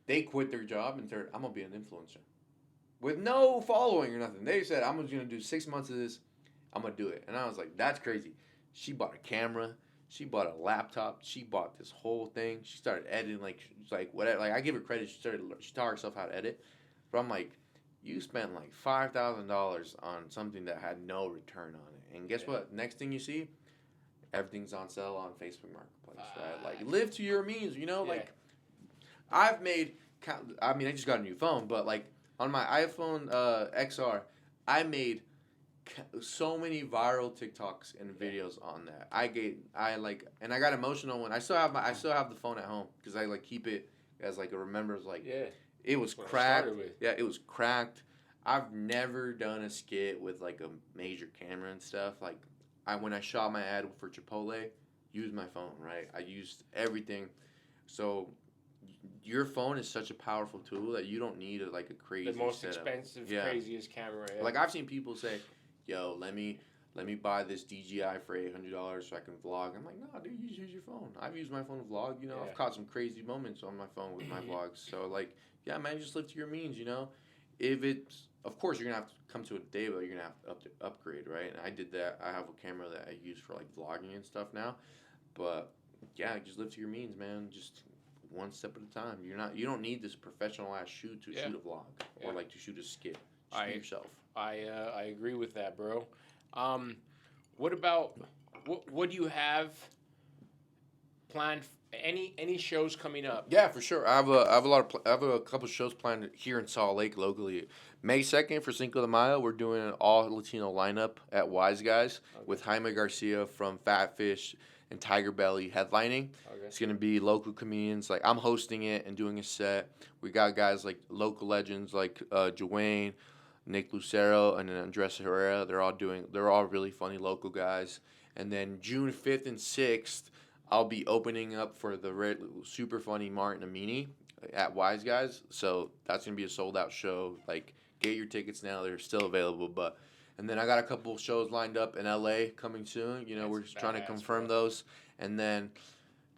they quit their job and said, I'm going to be an influencer. With no following or nothing. They said, I'm just going to do 6 months of this. I'm going to do it. And I was like, that's crazy. She bought a camera. She bought a laptop. She bought this whole thing. She started editing, whatever. I give her credit. She taught herself how to edit. But I'm like, you spent $5,000 on something that had no return on it. And guess what? Next thing you see, everything's on sale on Facebook Marketplace, right? Live to your means, I've made, I just got a new phone, but on my iPhone XR, I made so many viral TikToks and videos on that. And I got emotional when I still have the phone at home because I keep it as a remembrance. It was cracked. Yeah, it was cracked. I've never done a skit with a major camera and stuff. When I shot my ad for Chipotle, used my phone, right? I used everything. So your phone is such a powerful tool that you don't need a crazy the most setup. Expensive, craziest camera. Yeah. I've seen people say, yo, let me buy this DJI for $800 so I can vlog. I'm like, no, dude, you use your phone. I've used my phone to vlog. I've caught some crazy moments on my phone with my vlogs. So yeah, man, just live to your means. If it's, of course, you're gonna have to come to a day, but you're gonna have to upgrade, right? And I did that. I have a camera that I use for vlogging and stuff now. But yeah, just live to your means, man. Just one step at a time. You don't need this professional ass shoot to shoot a vlog or to shoot a skit. Just be yourself. I agree with that, bro. What about what do you have planned? Any shows coming up? Yeah, for sure. I have a couple shows planned here in Salt Lake locally. May 2nd for Cinco de Mayo, we're doing an all Latino lineup at Wise Guys with Jaime Garcia from Fat Fish and Tiger Belly headlining. Okay. It's gonna be local comedians. I'm hosting it and doing a set. We got guys local legends Joanne, Nick Lucero, and then Andres Herrera. They're all really funny local guys. And then June 5th and 6th, I'll be opening up for the super funny Martin Amini at Wise Guys. So that's going to be a sold out show. Get your tickets now. They're still available. And then I got a couple shows lined up in LA coming soon. We're just trying to confirm those. And then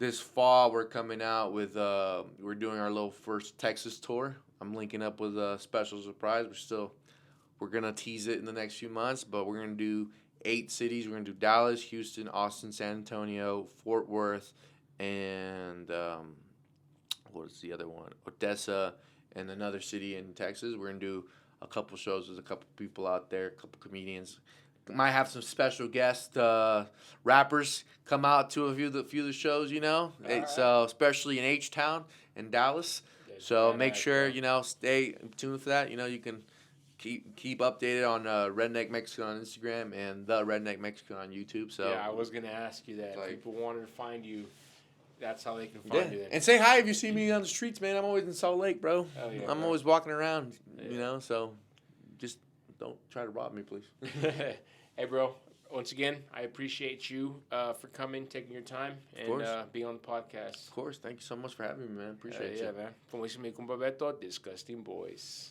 this fall, we're coming out with, we're doing our little first Texas tour. I'm linking up with a special surprise. We're going to tease it in the next few months, but we're going to do 8 cities. We're going to do Dallas, Houston, Austin, San Antonio, Fort Worth, and what's the other one? Odessa, and another city in Texas. We're going to do a couple shows with a couple people out there, a couple comedians. Might have some special guest rappers come out to a few of the shows, Right. So especially in H-Town in Dallas. So badass, make sure, bro. stay tuned for that. You can keep updated on Redneck Mexican on Instagram and the Redneck Mexican on YouTube. So Yeah, I was gonna ask you that. If like- people wanted to find you, that's how they can yeah. find you. Then. And say hi if you see me on the streets, man. I'm always in Salt Lake, bro. Hell yeah, I'm bro. always walking around, Yeah. so just don't try to rob me, please. Hey, bro. Once again, I appreciate you for coming, taking your time, and being on the podcast. Of course. Thank you so much for having me, man. Appreciate Yeah, you. man. Como dice mi compa Beto, Disgusting Boys.